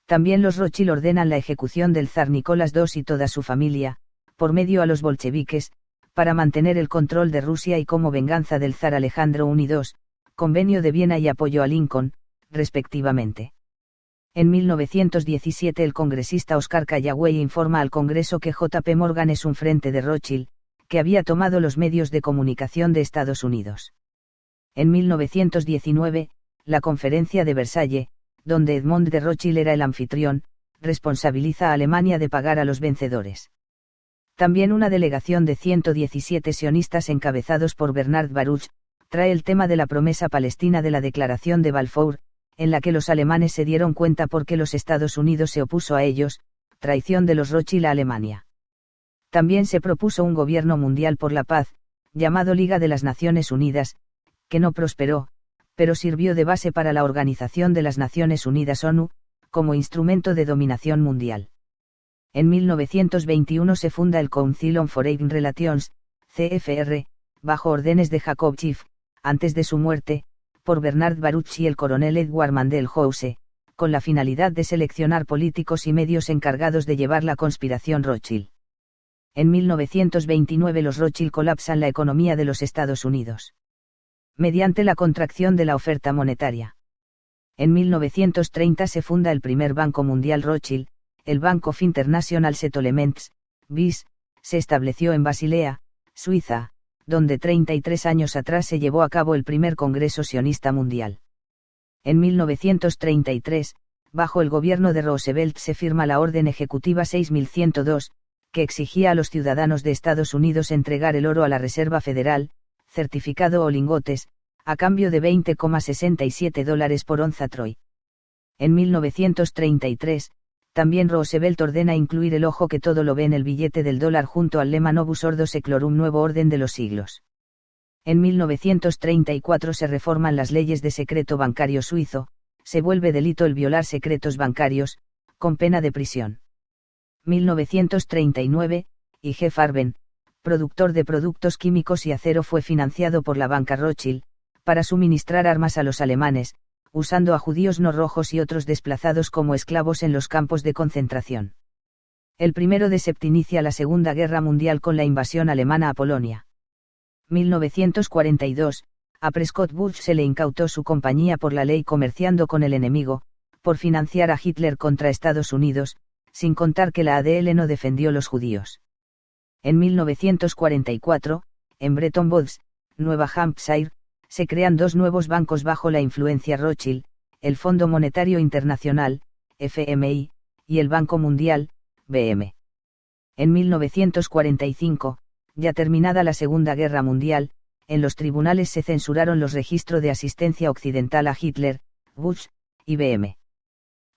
También los Rothschild ordenan la ejecución del zar Nicolás II y toda su familia, por medio a los bolcheviques, para mantener el control de Rusia y como venganza del zar Alejandro I y II, Convenio de Viena y apoyo a Lincoln, respectivamente. En 1917 el congresista Oscar Callaway informa al Congreso que J. P. Morgan es un frente de Rothschild, que había tomado los medios de comunicación de Estados Unidos. En 1919, la Conferencia de Versalles, donde Edmond de Rothschild era el anfitrión, responsabiliza a Alemania de pagar a los vencedores. También una delegación de 117 sionistas encabezados por Bernard Baruch, trae el tema de la promesa palestina de la Declaración de Balfour, en la que los alemanes se dieron cuenta por qué los Estados Unidos se opuso a ellos, traición de los Rothschild a Alemania. También se propuso un gobierno mundial por la paz, llamado Liga de las Naciones Unidas, que no prosperó, pero sirvió de base para la Organización de las Naciones Unidas ONU, como instrumento de dominación mundial. En 1921 se funda el Council on Foreign Relations, CFR, bajo órdenes de Jacob Schiff, antes de su muerte, por Bernard Baruch y el coronel Edward Mandell House, con la finalidad de seleccionar políticos y medios encargados de llevar la conspiración Rothschild. En 1929 los Rothschild colapsan la economía de los Estados Unidos. Mediante la contracción de la oferta monetaria. En 1930 se funda el primer Banco Mundial Rothschild, el Bank of International Settlements, BIS, se estableció en Basilea, Suiza, donde 33 años atrás se llevó a cabo el primer Congreso Sionista Mundial. En 1933, bajo el gobierno de Roosevelt se firma la Orden Ejecutiva 6102, que exigía a los ciudadanos de Estados Unidos entregar el oro a la Reserva Federal, certificado o lingotes, a cambio de $20,67 por onza Troy. En 1933, también Roosevelt ordena incluir el ojo que todo lo ve en el billete del dólar junto al lema Novus Ordo Seclorum, nuevo orden de los siglos. En 1934 se reforman las leyes de secreto bancario suizo, se vuelve delito el violar secretos bancarios, con pena de prisión. 1939, I.G. Farben, productor de productos químicos y acero, fue financiado por la banca Rothschild, para suministrar armas a los alemanes, usando a judíos no rojos y otros desplazados como esclavos en los campos de concentración. El 1 de septiembre inicia la Segunda Guerra Mundial con la invasión alemana a Polonia. 1942, a Prescott Bush se le incautó su compañía por la ley comerciando con el enemigo, por financiar a Hitler contra Estados Unidos, sin contar que la ADL no defendió los judíos. En 1944, en Bretton Woods, Nueva Hampshire, se crean dos nuevos bancos bajo la influencia Rothschild, el Fondo Monetario Internacional, FMI, y el Banco Mundial, BM. En 1945, ya terminada la Segunda Guerra Mundial, en los tribunales se censuraron los registros de asistencia occidental a Hitler, Bush, y BM.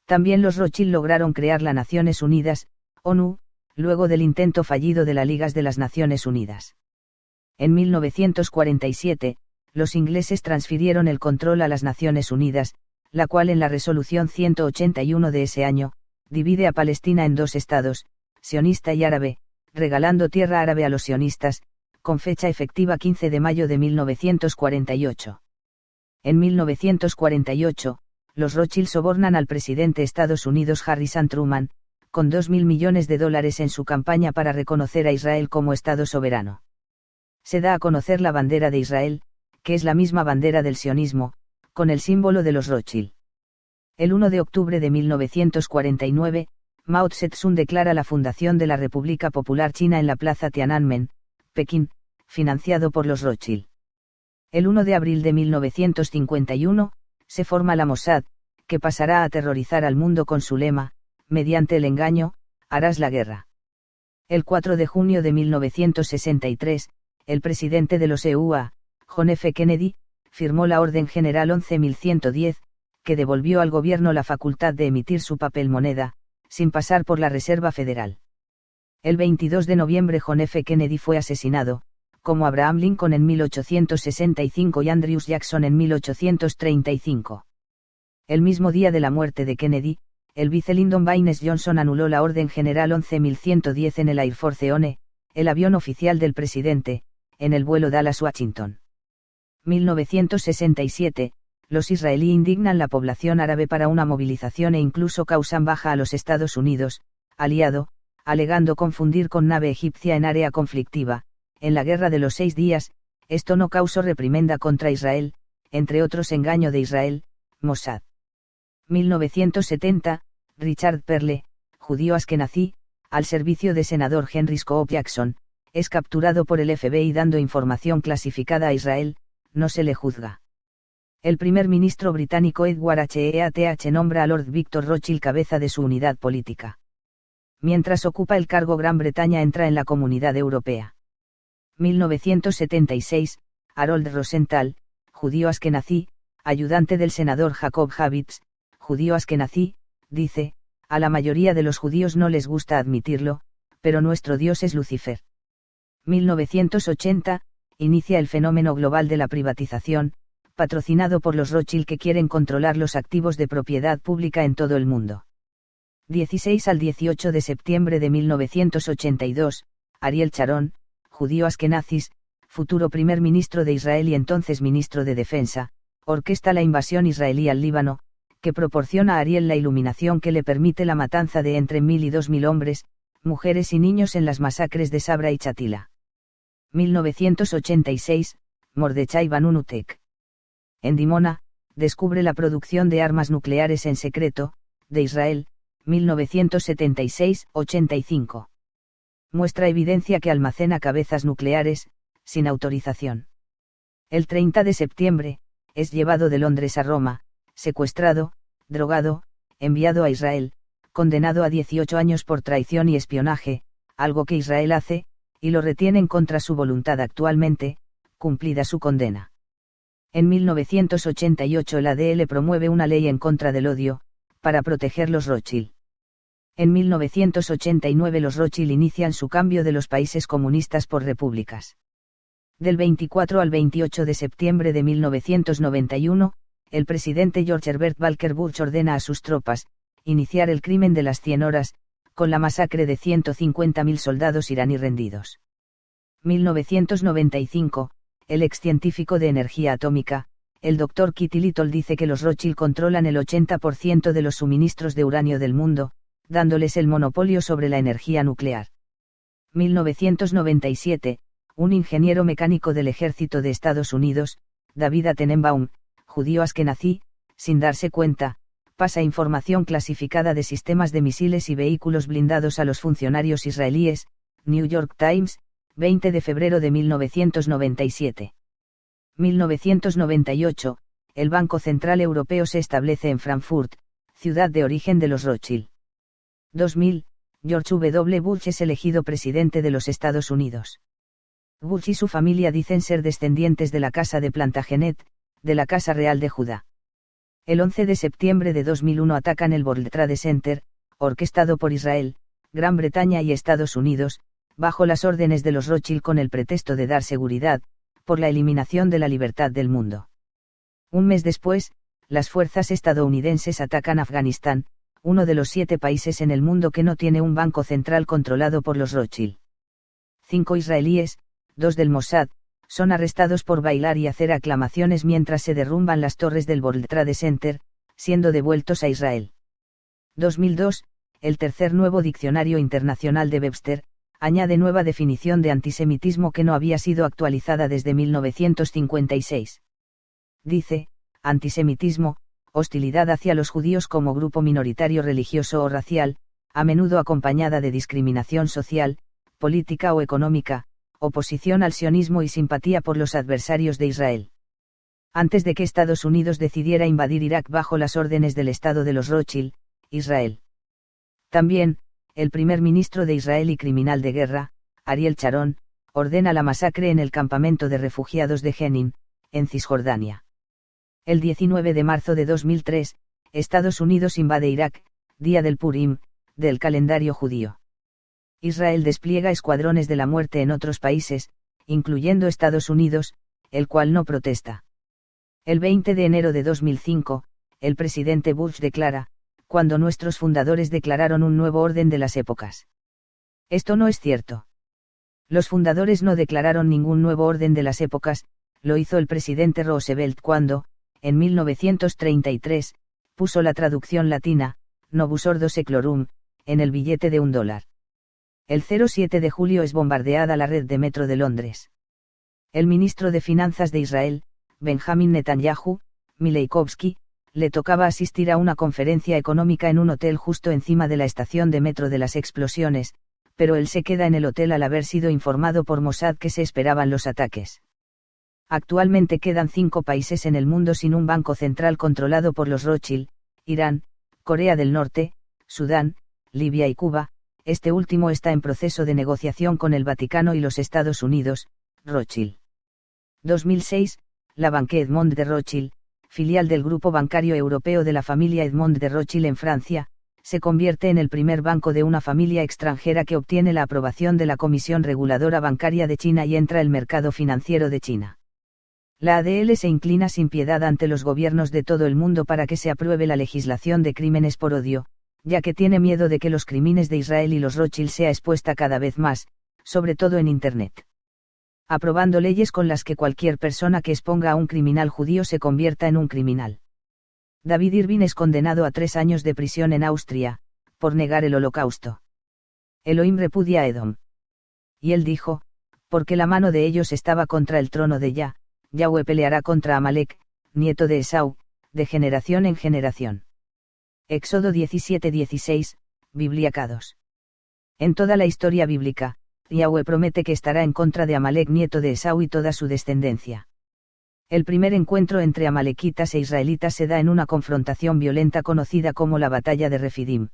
También los Rothschild lograron crear las Naciones Unidas, ONU, luego del intento fallido de la Liga de las Naciones Unidas. En 1947, los ingleses transfirieron el control a las Naciones Unidas, la cual en la resolución 181 de ese año, divide a Palestina en dos estados, sionista y árabe, regalando tierra árabe a los sionistas, con fecha efectiva 15 de mayo de 1948. En 1948, los Rothschild sobornan al presidente de Estados Unidos Harrison Truman, con $2.000 millones en su campaña para reconocer a Israel como Estado soberano. Se da a conocer la bandera de Israel, que es la misma bandera del sionismo, con el símbolo de los Rothschild. El 1 de octubre de 1949, Mao Tse-tung declara la fundación de la República Popular China en la plaza Tiananmen, Pekín, financiado por los Rothschild. El 1 de abril de 1951, se forma la Mossad, que pasará a aterrorizar al mundo con su lema, mediante el engaño, harás la guerra. El 4 de junio de 1963, el presidente de los EUA, John F. Kennedy, firmó la Orden General 11.110, que devolvió al gobierno la facultad de emitir su papel moneda, sin pasar por la Reserva Federal. El 22 de noviembre John F. Kennedy fue asesinado, como Abraham Lincoln en 1865 y Andrew Jackson en 1835. El mismo día de la muerte de Kennedy, el vice Lyndon Baines Johnson anuló la Orden General 11.110 en el Air Force One, el avión oficial del presidente, en el vuelo Dallas-Washington. 1967, los israelíes indignan la población árabe para una movilización e incluso causan baja a los Estados Unidos, aliado, alegando confundir con nave egipcia en área conflictiva. En la Guerra de los 6 días, esto no causó reprimenda contra Israel, entre otros engaño de Israel, Mossad. 1970, Richard Perle, judío askenazí, al servicio de senador Henry Scoop Jackson, es capturado por el FBI dando información clasificada a Israel, no se le juzga. El primer ministro británico Edward Heath nombra a Lord Victor Rothschild cabeza de su unidad política. Mientras ocupa el cargo, Gran Bretaña entra en la Comunidad Europea. 1976, Harold Rosenthal, judío askenazí, ayudante del senador Jacob Javits, judío askenazí, dice, a la mayoría de los judíos no les gusta admitirlo, pero nuestro Dios es Lucifer. 1980, inicia el fenómeno global de la privatización, patrocinado por los Rothschild que quieren controlar los activos de propiedad pública en todo el mundo. 16 al 18 de septiembre de 1982, Ariel Sharon, judío askenazis, futuro primer ministro de Israel y entonces ministro de Defensa, orquesta la invasión israelí al Líbano, que proporciona a Ariel la iluminación que le permite la matanza de entre 1000 y 2000 hombres, mujeres y niños en las masacres de Sabra y Chatila. 1986, Mordechai Banunutek. En Dimona, descubre la producción de armas nucleares en secreto, de Israel, 1976-85. Muestra evidencia que almacena cabezas nucleares, sin autorización. El 30 de septiembre, es llevado de Londres a Roma, secuestrado, drogado, enviado a Israel, condenado a 18 años por traición y espionaje, algo que Israel hace, y lo retienen contra su voluntad actualmente, cumplida su condena. En 1988 el ADL promueve una ley en contra del odio, para proteger los Rothschild. En 1989 los Rothschild inician su cambio de los países comunistas por repúblicas. Del 24 al 28 de septiembre de 1991, el presidente George Herbert Walker Bush ordena a sus tropas, iniciar el crimen de las 100 horas, con la masacre de 150.000 soldados iraní rendidos. 1995, el excientífico de energía atómica, el Dr. Kitty Little dice que los Rothschild controlan el 80% de los suministros de uranio del mundo, dándoles el monopolio sobre la energía nuclear. 1997, un ingeniero mecánico del ejército de Estados Unidos, David Tenenbaum, judío askenazí, sin darse cuenta, pasa información clasificada de sistemas de misiles y vehículos blindados a los funcionarios israelíes, New York Times, 20 de febrero de 1997. 1998, el Banco Central Europeo se establece en Frankfurt, ciudad de origen de los Rothschild. 2000, George W. Bush es elegido presidente de los Estados Unidos. Bush y su familia dicen ser descendientes de la Casa de Plantagenet, de la Casa Real de Judá. El 11 de septiembre de 2001 atacan el World Trade Center, orquestado por Israel, Gran Bretaña y Estados Unidos, bajo las órdenes de los Rothschild con el pretexto de dar seguridad, por la eliminación de la libertad del mundo. Un mes después, las fuerzas estadounidenses atacan Afganistán, uno de los 7 países en el mundo que no tiene un banco central controlado por los Rothschild. 5 israelíes, 2 del Mossad, son arrestados por bailar y hacer aclamaciones mientras se derrumban las torres del World Trade Center, siendo devueltos a Israel. 2002, el tercer nuevo diccionario internacional de Webster, añade nueva definición de antisemitismo que no había sido actualizada desde 1956. Dice, antisemitismo, hostilidad hacia los judíos como grupo minoritario religioso o racial, a menudo acompañada de discriminación social, política o económica, oposición al sionismo y simpatía por los adversarios de Israel. Antes de que Estados Unidos decidiera invadir Irak bajo las órdenes del Estado de los Rothschild, Israel. También, el primer ministro de Israel y criminal de guerra, Ariel Sharon, ordena la masacre en el campamento de refugiados de Jenin, en Cisjordania. El 19 de marzo de 2003, Estados Unidos invade Irak, día del Purim, del calendario judío. Israel despliega escuadrones de la muerte en otros países, incluyendo Estados Unidos, el cual no protesta. El 20 de enero de 2005, el presidente Bush declara, cuando nuestros fundadores declararon un nuevo orden de las épocas. Esto no es cierto. Los fundadores no declararon ningún nuevo orden de las épocas, lo hizo el presidente Roosevelt cuando, en 1933, puso la traducción latina, Novus Ordo Seclorum, en el billete de $1. El 07 de julio es bombardeada la red de metro de Londres. El ministro de Finanzas de Israel, Benjamin Netanyahu, Mileikovsky, le tocaba asistir a una conferencia económica en un hotel justo encima de la estación de metro de las explosiones, pero él se queda en el hotel al haber sido informado por Mossad que se esperaban los ataques. Actualmente quedan 5 países en el mundo sin un banco central controlado por los Rothschild: Irán, Corea del Norte, Sudán, Libia y Cuba. Este último está en proceso de negociación con el Vaticano y los Estados Unidos, Rothschild. 2006, la Banque Edmond de Rothschild, filial del grupo bancario europeo de la familia Edmond de Rothschild en Francia, se convierte en el primer banco de una familia extranjera que obtiene la aprobación de la Comisión Reguladora Bancaria de China y entra al mercado financiero de China. La ADL se inclina sin piedad ante los gobiernos de todo el mundo para que se apruebe la legislación de crímenes por odio, ya que tiene miedo de que los crímenes de Israel y los Rothschild sea expuesta cada vez más, sobre todo en Internet. aprobando leyes con las que cualquier persona que exponga a un criminal judío se convierta en un criminal. David Irving es condenado a 3 años de prisión en Austria, por negar el holocausto. Elohim repudia a Edom. Y él dijo, porque la mano de ellos estaba contra el trono de Yahweh peleará contra Amalek, nieto de Esau, de generación en generación. Éxodo 17:16, Biblia K2. En toda la historia bíblica, Yahweh promete que estará en contra de Amalek nieto de Esau y toda su descendencia. El primer encuentro entre amalequitas e israelitas se da en una confrontación violenta conocida como la batalla de Refidim.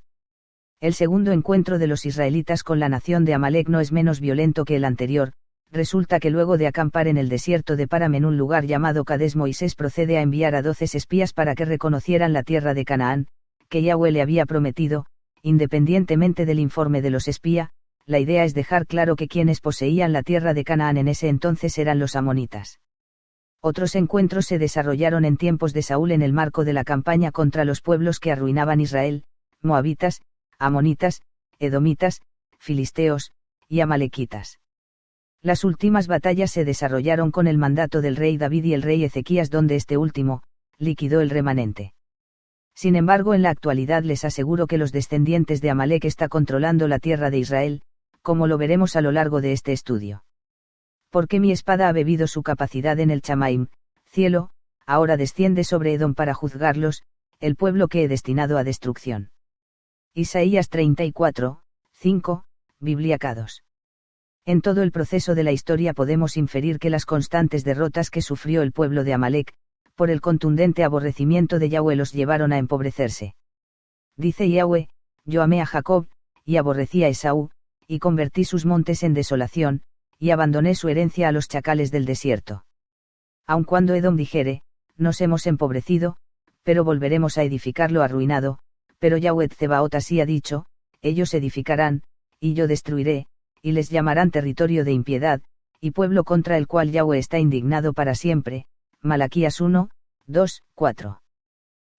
El segundo encuentro de los israelitas con la nación de Amalek no es menos violento que el anterior. Resulta que luego de acampar en el desierto de Param en un lugar llamado Cades, Moisés procede a enviar a 12 espías para que reconocieran la tierra de Canaán, que Yahweh le había prometido. Independientemente del informe de los espías, la idea es dejar claro que quienes poseían la tierra de Canaán en ese entonces eran los amonitas. Otros encuentros se desarrollaron en tiempos de Saúl en el marco de la campaña contra los pueblos que arruinaban Israel: moabitas, amonitas, edomitas, filisteos, y amalequitas. Las últimas batallas se desarrollaron con el mandato del rey David y el rey Ezequías, donde este último liquidó el remanente. Sin embargo, en la actualidad les aseguro que los descendientes de Amalek está controlando la tierra de Israel, como lo veremos a lo largo de este estudio. Porque mi espada ha bebido su capacidad en el Chamaim, cielo, ahora desciende sobre Edom para juzgarlos, el pueblo que he destinado a destrucción. Isaías 34, 5, Biblia K2. En todo el proceso de la historia podemos inferir que las constantes derrotas que sufrió el pueblo de Amalek, por el contundente aborrecimiento de Yahweh, los llevaron a empobrecerse. Dice Yahweh, yo amé a Jacob, y aborrecí a Esaú, y convertí sus montes en desolación, y abandoné su herencia a los chacales del desierto. Aun cuando Edom dijere, nos hemos empobrecido, pero volveremos a edificar lo arruinado, pero Yahweh Tsebaot así ha dicho, ellos edificarán, y yo destruiré, y les llamarán territorio de impiedad, y pueblo contra el cual Yahweh está indignado para siempre. Malaquías 1, 2, 4.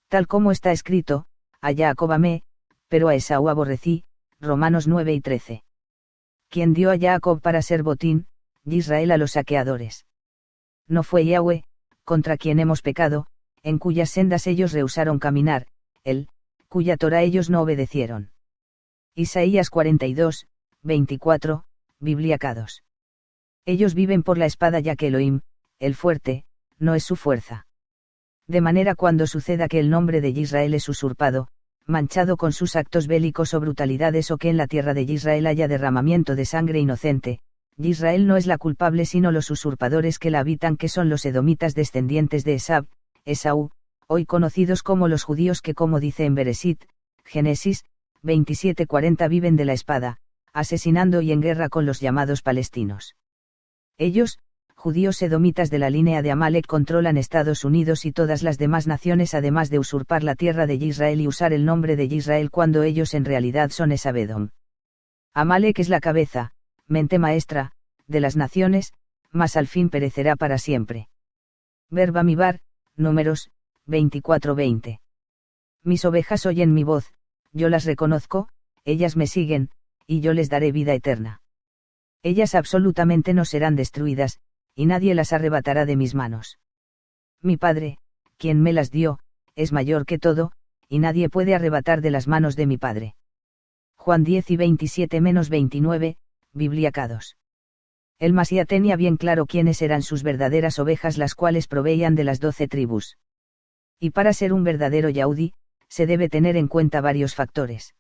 Tal como está escrito, a Jacob amé, pero a Esaú aborrecí. Romanos 9 y 13. ¿Quién dio a Jacob para ser botín, y Israel a los saqueadores? No fue Yahweh, contra quien hemos pecado, en cuyas sendas ellos rehusaron caminar, él, cuya Torá ellos no obedecieron. Isaías 42, 24, Biblia K2. Ellos viven por la espada, ya que Elohim, el fuerte, no es su fuerza. De manera, cuando suceda que el nombre de Israel es usurpado, manchado con sus actos bélicos o brutalidades, o que en la tierra de Israel haya derramamiento de sangre inocente, Israel no es la culpable sino los usurpadores que la habitan, que son los edomitas descendientes de Esaú, hoy conocidos como los judíos, que, como dice en Beresit, Génesis 27:40, viven de la espada, asesinando y en guerra con los llamados palestinos. Ellos, judíos edomitas de la línea de Amalek, controlan Estados Unidos y todas las demás naciones, además de usurpar la tierra de Israel y usar el nombre de Israel cuando ellos en realidad son Esabedom. Amalek es la cabeza, mente maestra, de las naciones, mas al fin perecerá para siempre. Ver Bamibar, Números 24:20. Mis ovejas oyen mi voz, yo las reconozco, ellas me siguen, y yo les daré vida eterna. Ellas absolutamente no serán destruidas, y nadie las arrebatará de mis manos. Mi Padre, quien me las dio, es mayor que todo, y nadie puede arrebatar de las manos de mi Padre. Juan 10 y 27-29, Biblia K2. El Masía tenía bien claro quiénes eran sus verdaderas ovejas, las cuales proveían de las 12 tribus. Y para ser un verdadero Yahudí, se debe tener en cuenta varios factores.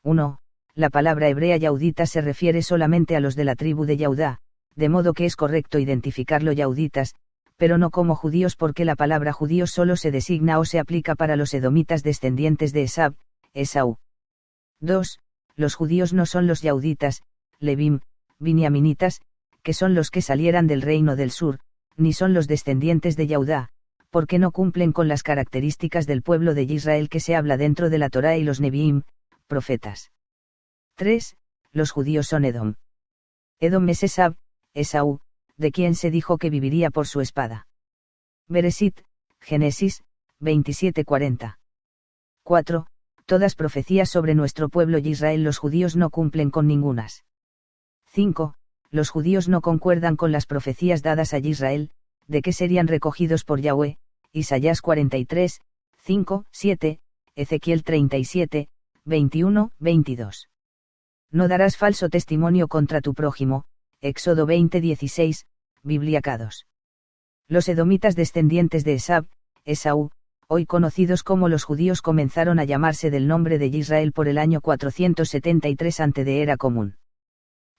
1. La palabra hebrea yaudita se refiere solamente a los de la tribu de Yahudá, de modo que es correcto identificarlo yahuditas, pero no como judíos, porque la palabra judíos solo se designa o se aplica para los edomitas descendientes de Esaú. 2. Los judíos no son los yahuditas, Levim, Biniaminitas, que son los que salieran del reino del sur, ni son los descendientes de Yahudá, porque no cumplen con las características del pueblo de Israel que se habla dentro de la Torá y los Neviim, profetas. 3. Los judíos son Edom. Edom es Esaú, de quien se dijo que viviría por su espada. Beresit, Génesis 27:40. 4. Todas profecías sobre nuestro pueblo y Israel los judíos no cumplen con ningunas. 5. los judíos no concuerdan con las profecías dadas a Israel, de que serían recogidos por Yahweh, Isaías 43, 5, 7, Ezequiel 37, 21, 22. No darás falso testimonio contra tu prójimo, Éxodo 20, 16, Biblia K2. Los edomitas descendientes de Esaú, hoy conocidos como los judíos, comenzaron a llamarse del nombre de Israel por el año 473 a.C.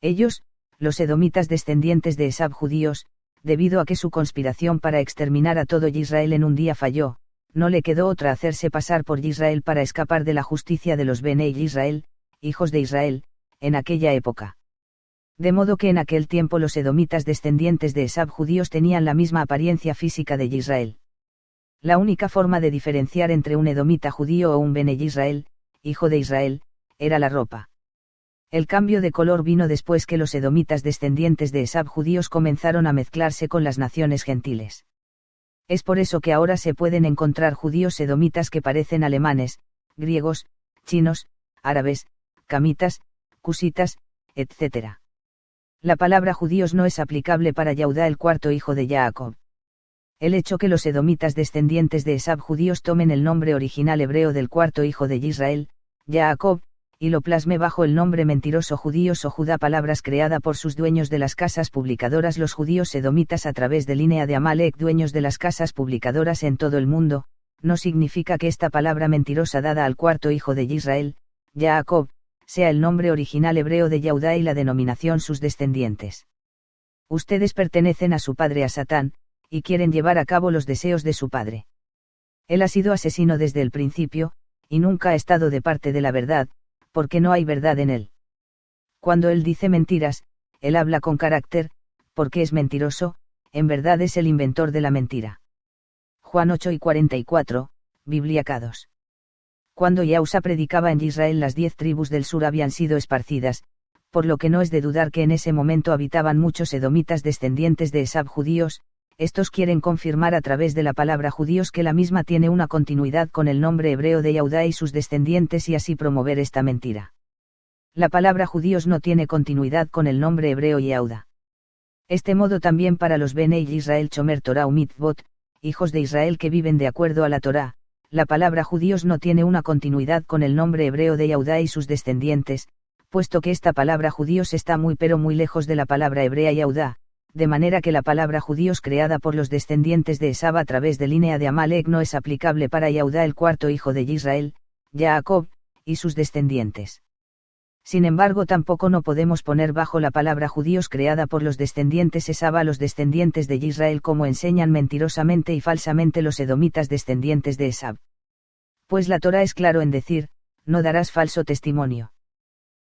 Ellos, los edomitas descendientes de Esaú judíos, debido a que su conspiración para exterminar a todo Israel en un día falló, no le quedó otra hacerse pasar por Israel para escapar de la justicia de los Benei Israel, hijos de Israel, en aquella época. De modo que en aquel tiempo los edomitas descendientes de Esaú judíos tenían la misma apariencia física de Israel. La única forma de diferenciar entre un edomita judío o un Benei Israel, hijo de Israel, era la ropa. El cambio de color vino después que los edomitas descendientes de Esaú judíos comenzaron a mezclarse con las naciones gentiles. Es por eso que ahora se pueden encontrar judíos edomitas que parecen alemanes, griegos, chinos, árabes, camitas, cusitas, etc. La palabra judíos no es aplicable para Yahudá, el cuarto hijo de Jacob. El hecho que los edomitas descendientes de Esaú judíos tomen el nombre original hebreo del cuarto hijo de Israel, Jacob, y lo plasme bajo el nombre mentiroso judíos o Judá, palabras creada por sus dueños de las casas publicadoras los judíos edomitas a través de línea de Amalek, dueños de las casas publicadoras en todo el mundo, no significa que esta palabra mentirosa dada al cuarto hijo de Israel, Jacob, sea el nombre original hebreo de Yahudá y la denominación sus descendientes. Ustedes pertenecen a su padre, a Satán, y quieren llevar a cabo los deseos de su padre. Él ha sido asesino desde el principio, y nunca ha estado de parte de la verdad, porque no hay verdad en él. Cuando él dice mentiras, él habla con carácter, porque es mentiroso, en verdad es el inventor de la mentira. Juan 8 y 44, Biblia K2. Cuando Yahushua predicaba en Israel, las 10 tribus del sur habían sido esparcidas, por lo que no es de dudar que en ese momento habitaban muchos edomitas descendientes de Esaú judíos. Estos quieren confirmar a través de la palabra judíos que la misma tiene una continuidad con el nombre hebreo de Yahudá y sus descendientes y así promover esta mentira. La palabra judíos no tiene continuidad con el nombre hebreo Yahudá. Este modo también para los Benei Israel Chomer Torah u Mitzvot, hijos de Israel que viven de acuerdo a la Torá, la palabra judíos no tiene una continuidad con el nombre hebreo de Yahudá y sus descendientes, puesto que esta palabra judíos está muy pero muy lejos de la palabra hebrea Yahudá, de manera que la palabra judíos creada por los descendientes de Esaú a través de línea de Amalek no es aplicable para Yahudá, el cuarto hijo de Israel, Jacob, y sus descendientes. Sin embargo, tampoco no podemos poner bajo la palabra judíos creada por los descendientes Esaú a los descendientes de Israel como enseñan mentirosamente y falsamente los edomitas descendientes de Esaú. Pues la Torá es claro en decir, no darás falso testimonio.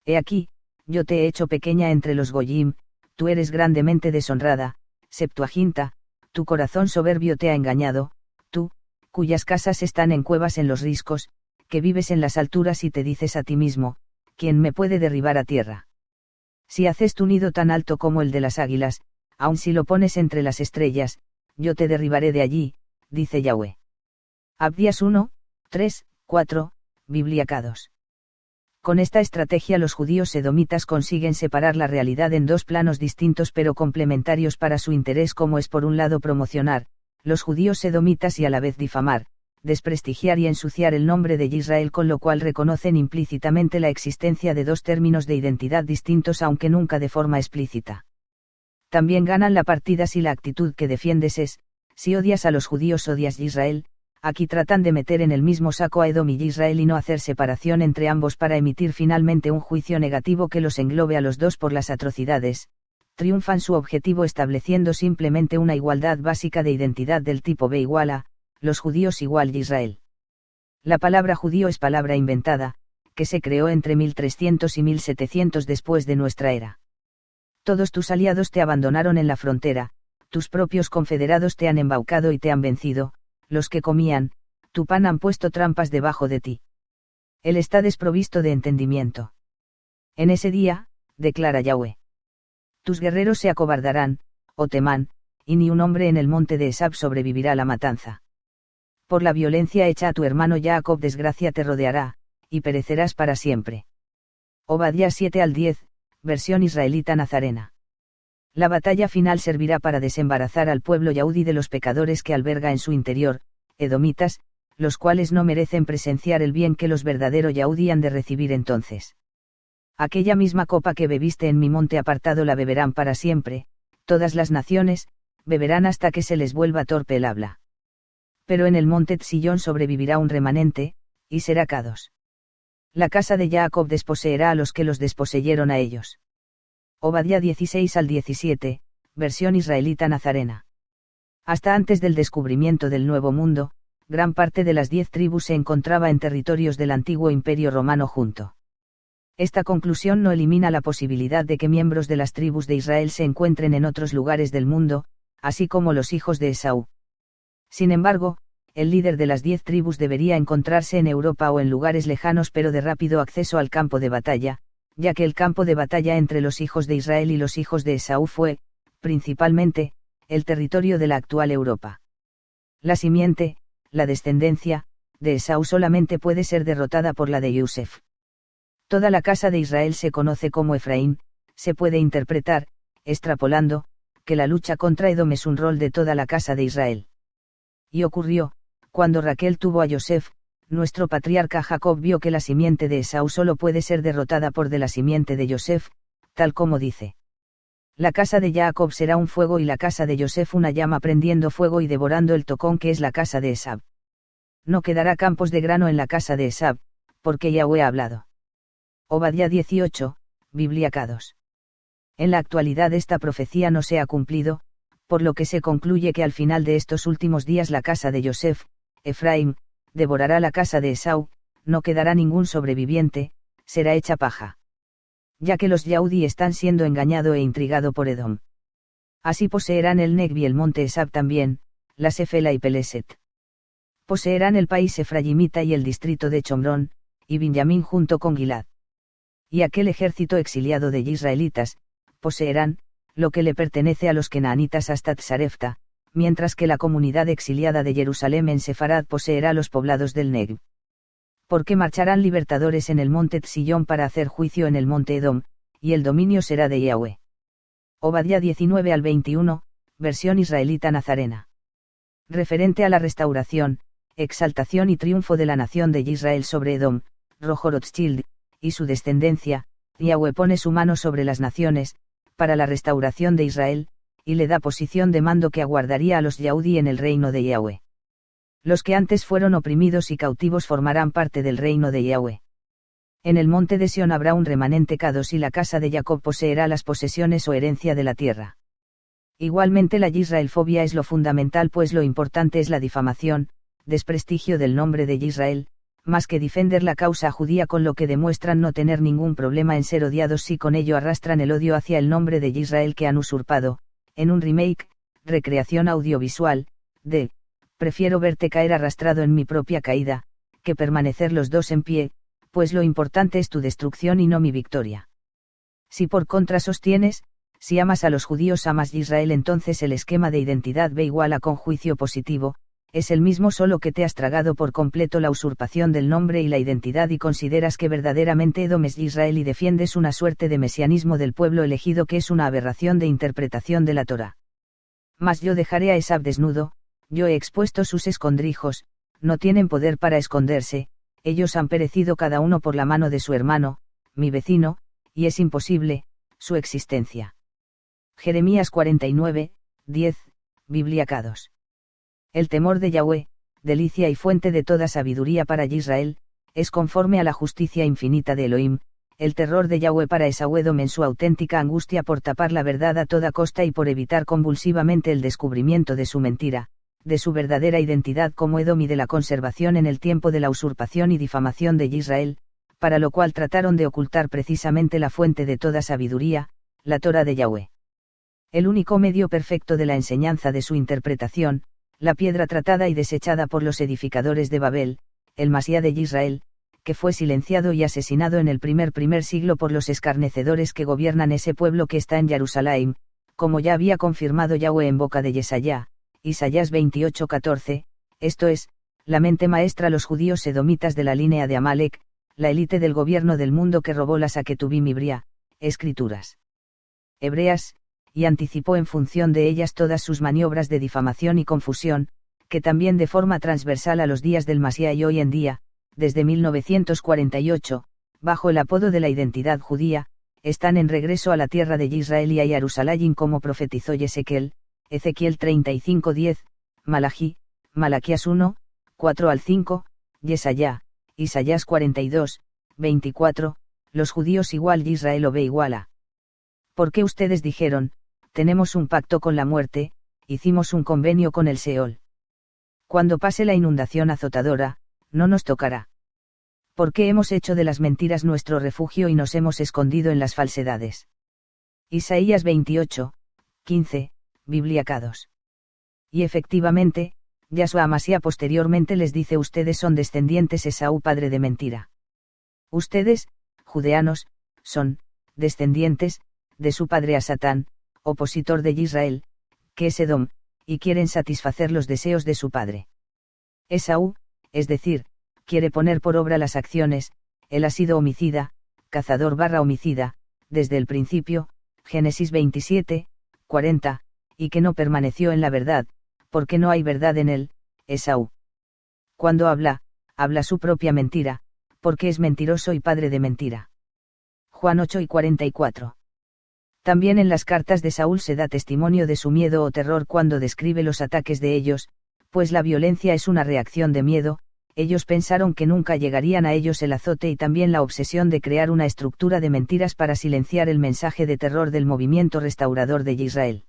He aquí, yo te he hecho pequeña entre los Goyim, tú eres grandemente deshonrada, Septuaginta, tu corazón soberbio te ha engañado, tú, cuyas casas están en cuevas en los riscos, que vives en las alturas y te dices a ti mismo, ¿quién me puede derribar a tierra? Si haces tu nido tan alto como el de las águilas, aun si lo pones entre las estrellas, yo te derribaré de allí, dice Yahweh. Abdías 1, 3, 4, Biblia K2. Con esta estrategia los judíos edomitas consiguen separar la realidad en dos planos distintos pero complementarios para su interés, como es por un lado promocionar, los judíos edomitas y a la vez difamar, desprestigiar y ensuciar el nombre de Israel, con lo cual reconocen implícitamente la existencia de dos términos de identidad distintos aunque nunca de forma explícita. También ganan la partida si la actitud que defiendes es, si odias a los judíos odias Israel. Aquí tratan de meter en el mismo saco a Edom y Israel y no hacer separación entre ambos para emitir finalmente un juicio negativo que los englobe a los dos por las atrocidades. Triunfan su objetivo estableciendo simplemente una igualdad básica de identidad del tipo B igual a, los judíos igual Israel. La palabra judío es palabra inventada, que se creó entre 1300 y 1700 después de nuestra era. Todos tus aliados te abandonaron en la frontera, tus propios confederados te han embaucado y te han vencido. Los que comían tu pan han puesto trampas debajo de ti. Él está desprovisto de entendimiento. En ese día, declara Yahweh, tus guerreros se acobardarán, o Temán, y ni un hombre en el monte de Esaú sobrevivirá la matanza. Por la violencia hecha a tu hermano Jacob desgracia te rodeará, y perecerás para siempre. Obadías 7 al 10, versión israelita nazarena. La batalla final servirá para desembarazar al pueblo yaudí de los pecadores que alberga en su interior, edomitas, los cuales no merecen presenciar el bien que los verdaderos yaudí han de recibir entonces. Aquella misma copa que bebiste en mi monte apartado la beberán para siempre, todas las naciones, beberán hasta que se les vuelva torpe el habla. Pero en el monte Tsillón sobrevivirá un remanente, y será Kados. La casa de Jacob desposeerá a los que los desposeyeron a ellos. Obadía 16 al 17, versión israelita nazarena. Hasta antes del descubrimiento del Nuevo Mundo, gran parte de las 10 tribus se encontraba en territorios del antiguo Imperio Romano junto. Esta conclusión no elimina la posibilidad de que miembros de las tribus de Israel se encuentren en otros lugares del mundo, así como los hijos de Esaú. Sin embargo, el líder de las 10 tribus debería encontrarse en Europa o en lugares lejanos pero de rápido acceso al campo de batalla, ya que el campo de batalla entre los hijos de Israel y los hijos de Esaú fue, principalmente, el territorio de la actual Europa. La simiente, la descendencia, de Esaú solamente puede ser derrotada por la de Yosef. Toda la casa de Israel se conoce como Efraín, se puede interpretar, extrapolando, que la lucha contra Edom es un rol de toda la casa de Israel. Y ocurrió, cuando Raquel tuvo a Yosef, nuestro patriarca Jacob vio que la simiente de Esaú solo puede ser derrotada por de la simiente de Yosef, tal como dice. La casa de Jacob será un fuego y la casa de Yosef una llama prendiendo fuego y devorando el tocón que es la casa de Esab. No quedará campos de grano en la casa de Esab, porque Yahweh ha hablado. Obadía 18, Biblia Kados. En la actualidad esta profecía no se ha cumplido, por lo que se concluye que al final de estos últimos días la casa de Yosef, Efraín, devorará la casa de Esaú, no quedará ningún sobreviviente, será hecha paja. Ya que los Yaudí están siendo engañado e intrigado por Edom. Así poseerán el Negb y el monte Esab también, la Sefela y Peleset. Poseerán el país efraimita y el distrito de Chomrón, y Benjamín junto con Gilad. Y aquel ejército exiliado de israelitas, poseerán, lo que le pertenece a los kenaanitas hasta Tsarefta, mientras que la comunidad exiliada de Jerusalén en Sefarad poseerá los poblados del Negb. Porque marcharán libertadores en el monte Tsillón para hacer juicio en el monte Edom, y el dominio será de Yahweh. Obadía 19 al 21, versión israelita nazarena. Referente a la restauración, exaltación y triunfo de la nación de Israel sobre Edom, Rothschild, y su descendencia, Yahweh pone su mano sobre las naciones, para la restauración de Israel, y le da posición de mando que aguardaría a los Yaudí en el reino de Yahweh. Los que antes fueron oprimidos y cautivos formarán parte del reino de Yahweh. En el monte de Sión habrá un remanente Kados y la casa de Jacob poseerá las posesiones o herencia de la tierra. Igualmente la Yisraelfobia es lo fundamental pues lo importante es la difamación, desprestigio del nombre de Israel, más que defender la causa judía con lo que demuestran no tener ningún problema en ser odiados si con ello arrastran el odio hacia el nombre de Israel que han usurpado, en un remake, recreación audiovisual, de, prefiero verte caer arrastrado en mi propia caída, que permanecer los dos en pie, pues lo importante es tu destrucción y no mi victoria. Si por contra sostienes, si amas a los judíos amas Israel entonces el esquema de identidad ve igual a con juicio positivo, es el mismo solo que te has tragado por completo la usurpación del nombre y la identidad y consideras que verdaderamente Edom es Israel y defiendes una suerte de mesianismo del pueblo elegido que es una aberración de interpretación de la Torá. Mas yo dejaré a Esab desnudo, yo he expuesto sus escondrijos, no tienen poder para esconderse, ellos han perecido cada uno por la mano de su hermano, mi vecino, y es imposible, su existencia. Jeremías 49, 10, Biblia Kados. El temor de Yahweh, delicia y fuente de toda sabiduría para Israel, es conforme a la justicia infinita de Elohim, el terror de Yahweh para Esaú Edom en su auténtica angustia por tapar la verdad a toda costa y por evitar convulsivamente el descubrimiento de su mentira, de su verdadera identidad como Edom y de la conservación en el tiempo de la usurpación y difamación de Israel, para lo cual trataron de ocultar precisamente la fuente de toda sabiduría, la Torá de Yahweh. El único medio perfecto de la enseñanza de su interpretación, la piedra tratada y desechada por los edificadores de Babel, el Masía de Israel, que fue silenciado y asesinado en el primer siglo por los escarnecedores que gobiernan ese pueblo que está en Jerusalén, como ya había confirmado Yahweh en boca de Yesayá, Isaías 28:14, esto es, la mente maestra los judíos edomitas de la línea de Amalek, la élite del gobierno del mundo que robó las Aketubim y Bria, escrituras hebreas, y anticipó en función de ellas todas sus maniobras de difamación y confusión, que también de forma transversal a los días del Mashiach y hoy en día, desde 1948, bajo el apodo de la identidad judía, están en regreso a la tierra de Israel y a Jerusalén como profetizó Ezequiel 35:10, Malají, Malaquías 1, 4-5, Yesayá, Isaías 42:24, los judíos igual y Israel o ve igual a. Porque ustedes dijeron, tenemos un pacto con la muerte, hicimos un convenio con el Seol. Cuando pase la inundación azotadora, no nos tocará. Porque hemos hecho de las mentiras nuestro refugio y nos hemos escondido en las falsedades. Isaías 28:15, Bibliacados. Y efectivamente, Yahshua Amasía posteriormente les dice: ustedes son descendientes Esaú padre de mentira. Ustedes, judeanos, son descendientes de su padre a Satán, opositor de Israel, que es Edom, y quieren satisfacer los deseos de su padre. Esaú, es decir, quiere poner por obra las acciones, él ha sido homicida, cazador/homicida, desde el principio, Génesis 27:40, y que no permaneció en la verdad, porque no hay verdad en él, Esaú. Cuando habla su propia mentira, porque es mentiroso y padre de mentira. Juan 8:44. También en las cartas de Saúl se da testimonio de su miedo o terror cuando describe los ataques de ellos, pues la violencia es una reacción de miedo. Ellos pensaron que nunca llegarían a ellos el azote y también la obsesión de crear una estructura de mentiras para silenciar el mensaje de terror del movimiento restaurador de Israel.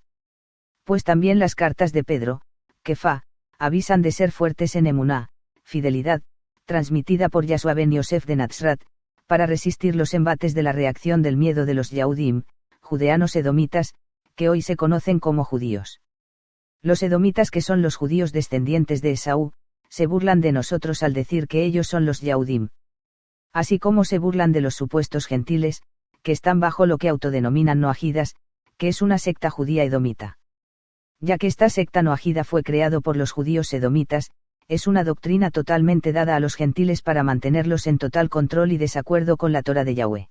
Pues también las cartas de Pedro, Kefa, avisan de ser fuertes en emuná, fidelidad, transmitida por Yahshua ben Yosef de Natsrat, para resistir los embates de la reacción del miedo de los Yahudim, judeanos edomitas, que hoy se conocen como judíos. Los edomitas, que son los judíos descendientes de Esaú, se burlan de nosotros al decir que ellos son los Yahudim. Así como se burlan de los supuestos gentiles, que están bajo lo que autodenominan noajidas, que es una secta judía edomita. Ya que esta secta noajida fue creado por los judíos edomitas, es una doctrina totalmente dada a los gentiles para mantenerlos en total control y desacuerdo con la Torá de Yahweh.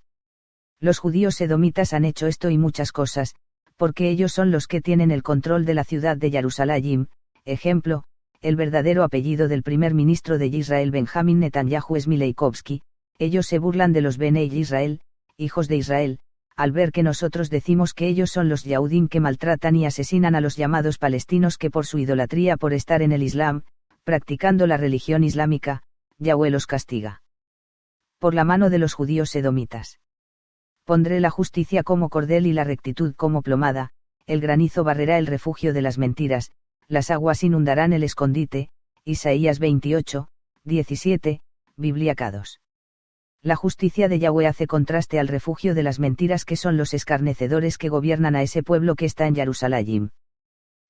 Los judíos edomitas han hecho esto y muchas cosas, porque ellos son los que tienen el control de la ciudad de Jerusalén. Ejemplo, el verdadero apellido del primer ministro de Israel Benjamín Netanyahu es Mileikovsky. Ellos se burlan de los Benei Israel, hijos de Israel, al ver que nosotros decimos que ellos son los Yahudim que maltratan y asesinan a los llamados palestinos que por su idolatría por estar en el Islam, practicando la religión islámica, Yahweh los castiga. Por la mano de los judíos edomitas. Pondré la justicia como cordel y la rectitud como plomada, el granizo barrerá el refugio de las mentiras, las aguas inundarán el escondite, Isaías 28:17, Bibliacados. La justicia de Yahweh hace contraste al refugio de las mentiras que son los escarnecedores que gobiernan a ese pueblo que está en Jerusalén.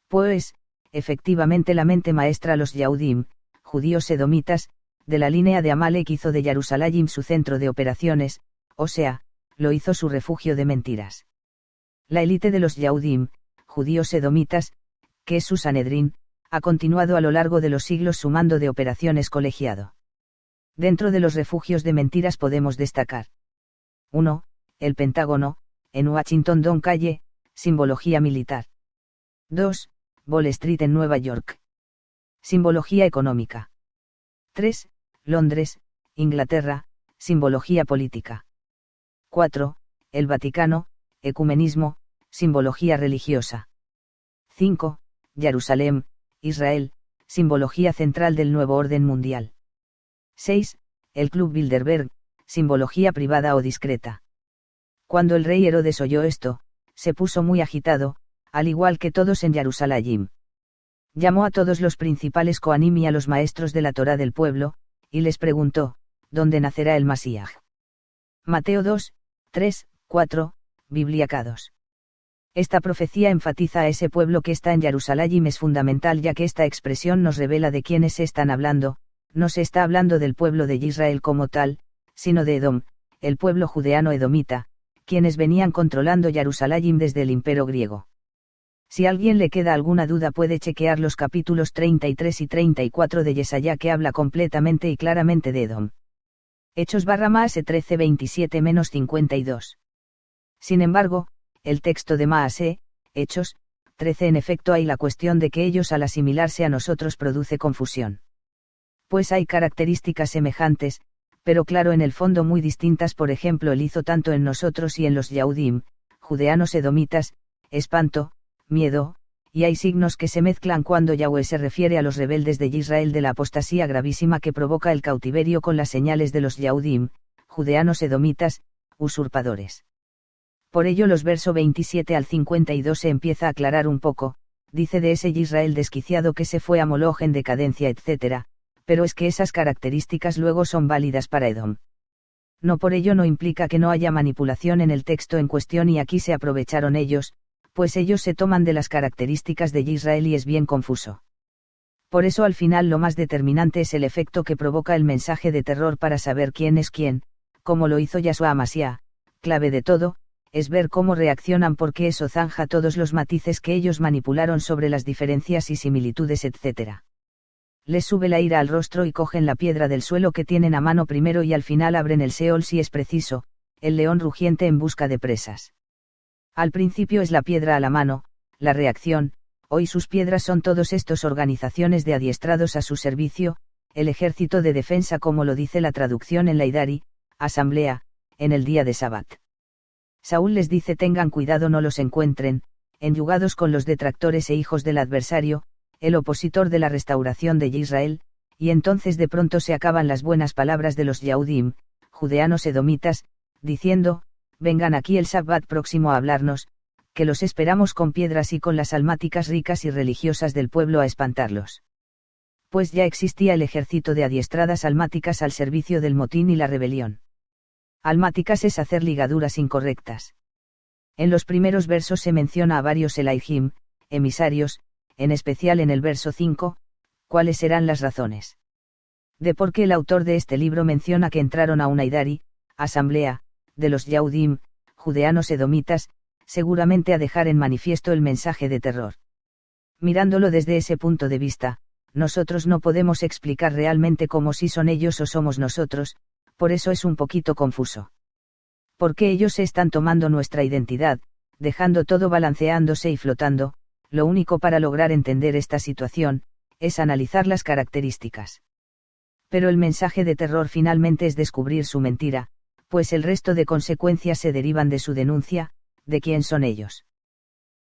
Pues, efectivamente la mente maestra a los Yahudim, judíos edomitas, de la línea de Amalek hizo de Jerusalén su centro de operaciones, o sea, lo hizo su refugio de mentiras. La élite de los Yahudim, judíos edomitas, que es su Sanedrín, ha continuado a lo largo de los siglos su mando de operaciones colegiado. Dentro de los refugios de mentiras podemos destacar: 1. El Pentágono, en Washington Don Calle, simbología militar. 2. Wall Street en Nueva York. Simbología económica. 3. Londres, Inglaterra, simbología política. 4. El Vaticano, ecumenismo, simbología religiosa. 5. Jerusalén, Israel, simbología central del nuevo orden mundial. 6. El Club Bilderberg, simbología privada o discreta. Cuando el rey Herodes oyó esto, se puso muy agitado, al igual que todos en Jerusalén. Llamó a todos los principales Coanim y a los maestros de la Torá del pueblo, y les preguntó: ¿dónde nacerá el Mashiach? Mateo 2:3-4, Bibliacados. Esta profecía enfatiza a ese pueblo que está en Jerusalén es fundamental, ya que esta expresión nos revela de quiénes se están hablando. No se está hablando del pueblo de Israel como tal, sino de Edom, el pueblo judeano edomita, quienes venían controlando Jerusalén desde el imperio griego. Si a alguien le queda alguna duda puede chequear los capítulos 33 y 34 de Yesayá, que habla completamente y claramente de Edom. Hechos Maase 13:27-52. Sin embargo, el texto de Maase, Hechos 13. En efecto hay la cuestión de que ellos al asimilarse a nosotros produce confusión. Pues hay características semejantes, pero claro en el fondo muy distintas. Por ejemplo el hizo tanto en nosotros y en los Yahudim, judeanos edomitas, espanto, miedo, y hay signos que se mezclan cuando Yahweh se refiere a los rebeldes de Israel de la apostasía gravísima que provoca el cautiverio con las señales de los Yahudim, judeanos edomitas, usurpadores. Por ello los versos 27 al 52 se empieza a aclarar un poco, dice de ese Israel desquiciado que se fue a Moloch en decadencia etc., pero es que esas características luego son válidas para Edom. No por ello no implica que no haya manipulación en el texto en cuestión y aquí se aprovecharon ellos, pues ellos se toman de las características de Israel y es bien confuso. Por eso al final lo más determinante es el efecto que provoca el mensaje de terror para saber quién es quién, como lo hizo Yahshua Amashiach. Clave de todo, es ver cómo reaccionan porque eso zanja todos los matices que ellos manipularon sobre las diferencias y similitudes etc. Les sube la ira al rostro y cogen la piedra del suelo que tienen a mano primero y al final abren el Seol si es preciso, el león rugiente en busca de presas. Al principio es la piedra a la mano, la reacción, hoy sus piedras son todos estos organizaciones de adiestrados a su servicio, el ejército de defensa como lo dice la traducción en la Idari, asamblea, en el día de Sabbat. Saúl les dice tengan cuidado no los encuentren, enyugados con los detractores e hijos del adversario, el opositor de la restauración de Israel, y entonces de pronto se acaban las buenas palabras de los Yahudim, judeanos edomitas, diciendo, vengan aquí el Sabbat próximo a hablarnos, que los esperamos con piedras y con las almáticas ricas y religiosas del pueblo a espantarlos. Pues ya existía el ejército de adiestradas almáticas al servicio del motín y la rebelión. Almáticas es hacer ligaduras incorrectas. En los primeros versos se menciona a varios Elaihim, emisarios, en especial en el verso 5, ¿cuáles serán las razones? De por qué el autor de este libro menciona que entraron a una Idari, asamblea, de los Yahudim, judeanos edomitas, seguramente a dejar en manifiesto el mensaje de terror. Mirándolo desde ese punto de vista, nosotros no podemos explicar realmente cómo si son ellos o somos nosotros, por eso es un poquito confuso. Porque ellos se están tomando nuestra identidad, dejando todo balanceándose y flotando, lo único para lograr entender esta situación, es analizar las características. Pero el mensaje de terror finalmente es descubrir su mentira, pues el resto de consecuencias se derivan de su denuncia, de quién son ellos.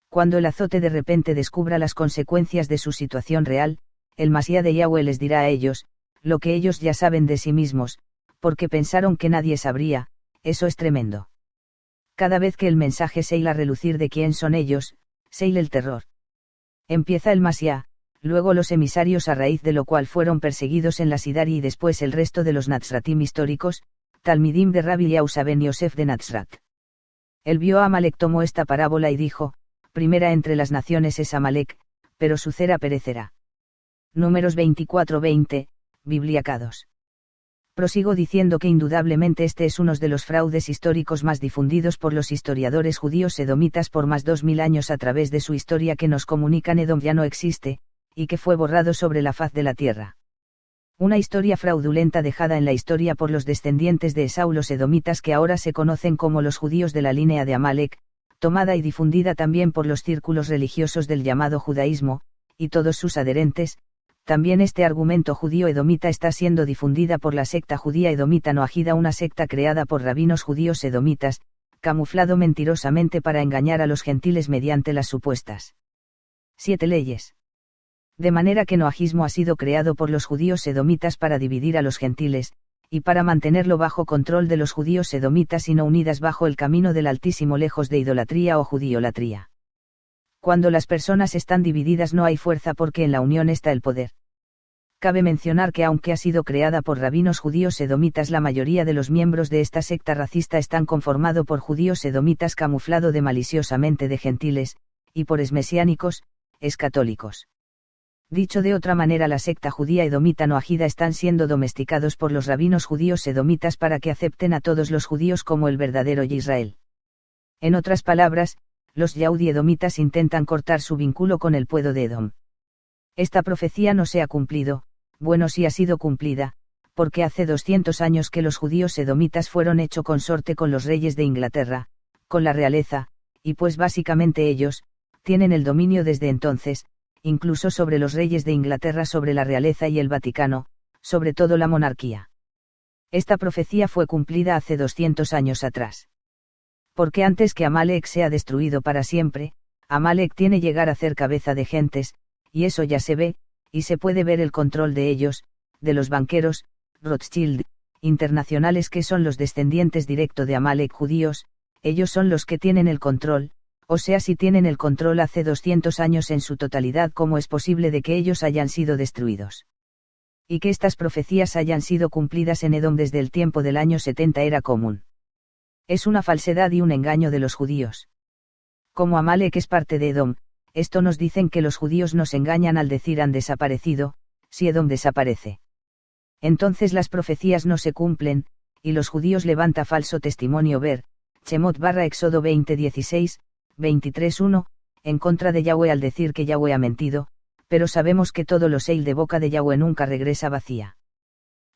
Cuando el azote de repente descubra las consecuencias de su situación real, el Mashiach de Yahweh les dirá a ellos, lo que ellos ya saben de sí mismos, porque pensaron que nadie sabría, eso es tremendo. Cada vez que el mensaje se hila a relucir de quién son ellos, se hila el terror. Empieza el Mashiach, luego los emisarios a raíz de lo cual fueron perseguidos en la Sidari y después el resto de los Natsratim históricos, Talmidim de Rabbi Yausa ben Yosef de Natsrat. El vio a Amalek tomó esta parábola y dijo, primera entre las naciones es Amalek, pero su cera perecerá. Números 24-20, Biblia K2. Prosigo diciendo que indudablemente este es uno de los fraudes históricos más difundidos por los historiadores judíos edomitas por más 2000 años a través de su historia que nos comunican Edom ya no existe, y que fue borrado sobre la faz de la tierra. Una historia fraudulenta dejada en la historia por los descendientes de Esau los edomitas que ahora se conocen como los judíos de la línea de Amalek, tomada y difundida también por los círculos religiosos del llamado judaísmo, y todos sus adherentes. También este argumento judío edomita está siendo difundida por la secta judía edomita noajida, una secta creada por rabinos judíos edomitas, camuflado mentirosamente para engañar a los gentiles mediante las supuestas 7 leyes. De manera que noajismo ha sido creado por los judíos edomitas para dividir a los gentiles, y para mantenerlo bajo control de los judíos edomitas y no unidas bajo el camino del Altísimo lejos de idolatría o judiolatría. Cuando las personas están divididas no hay fuerza porque en la unión está el poder. Cabe mencionar que aunque ha sido creada por rabinos judíos edomitas, la mayoría de los miembros de esta secta racista están conformado por judíos edomitas camuflado de maliciosamente de gentiles, y por esmesiánicos, escatólicos. Dicho de otra manera, la secta judía edomita noajida están siendo domesticados por los rabinos judíos edomitas para que acepten a todos los judíos como el verdadero Israel. En otras palabras, los Yahudi edomitas intentan cortar su vínculo con el pueblo de Edom. Esta profecía no se ha cumplido, bueno sí ha sido cumplida, porque hace 200 años que los judíos edomitas fueron hecho consorte con los reyes de Inglaterra, con la realeza, y pues básicamente ellos, tienen el dominio desde entonces, incluso sobre los reyes de Inglaterra, sobre la realeza y el Vaticano, sobre todo la monarquía. Esta profecía fue cumplida hace 200 años atrás. Porque antes que Amalek sea destruido para siempre, Amalek tiene llegar a ser cabeza de gentes, y eso ya se ve, y se puede ver el control de ellos, de los banqueros, Rothschild, internacionales, que son los descendientes directo de Amalek judíos. Ellos son los que tienen el control, o sea, si tienen el control hace 200 años en su totalidad, ¿cómo es posible de que ellos hayan sido destruidos? Y que estas profecías hayan sido cumplidas en Edom desde el tiempo del año 70 era común. Es una falsedad y un engaño de los judíos. Como Amalek es parte de Edom, esto nos dicen que los judíos nos engañan al decir han desaparecido, si Edom desaparece. Entonces las profecías no se cumplen, y los judíos levanta falso testimonio. Ver, Shemot Éxodo 20:16, 23:1, en contra de Yahweh al decir que Yahweh ha mentido, pero sabemos que todo lo seil de boca de Yahweh nunca regresa vacía.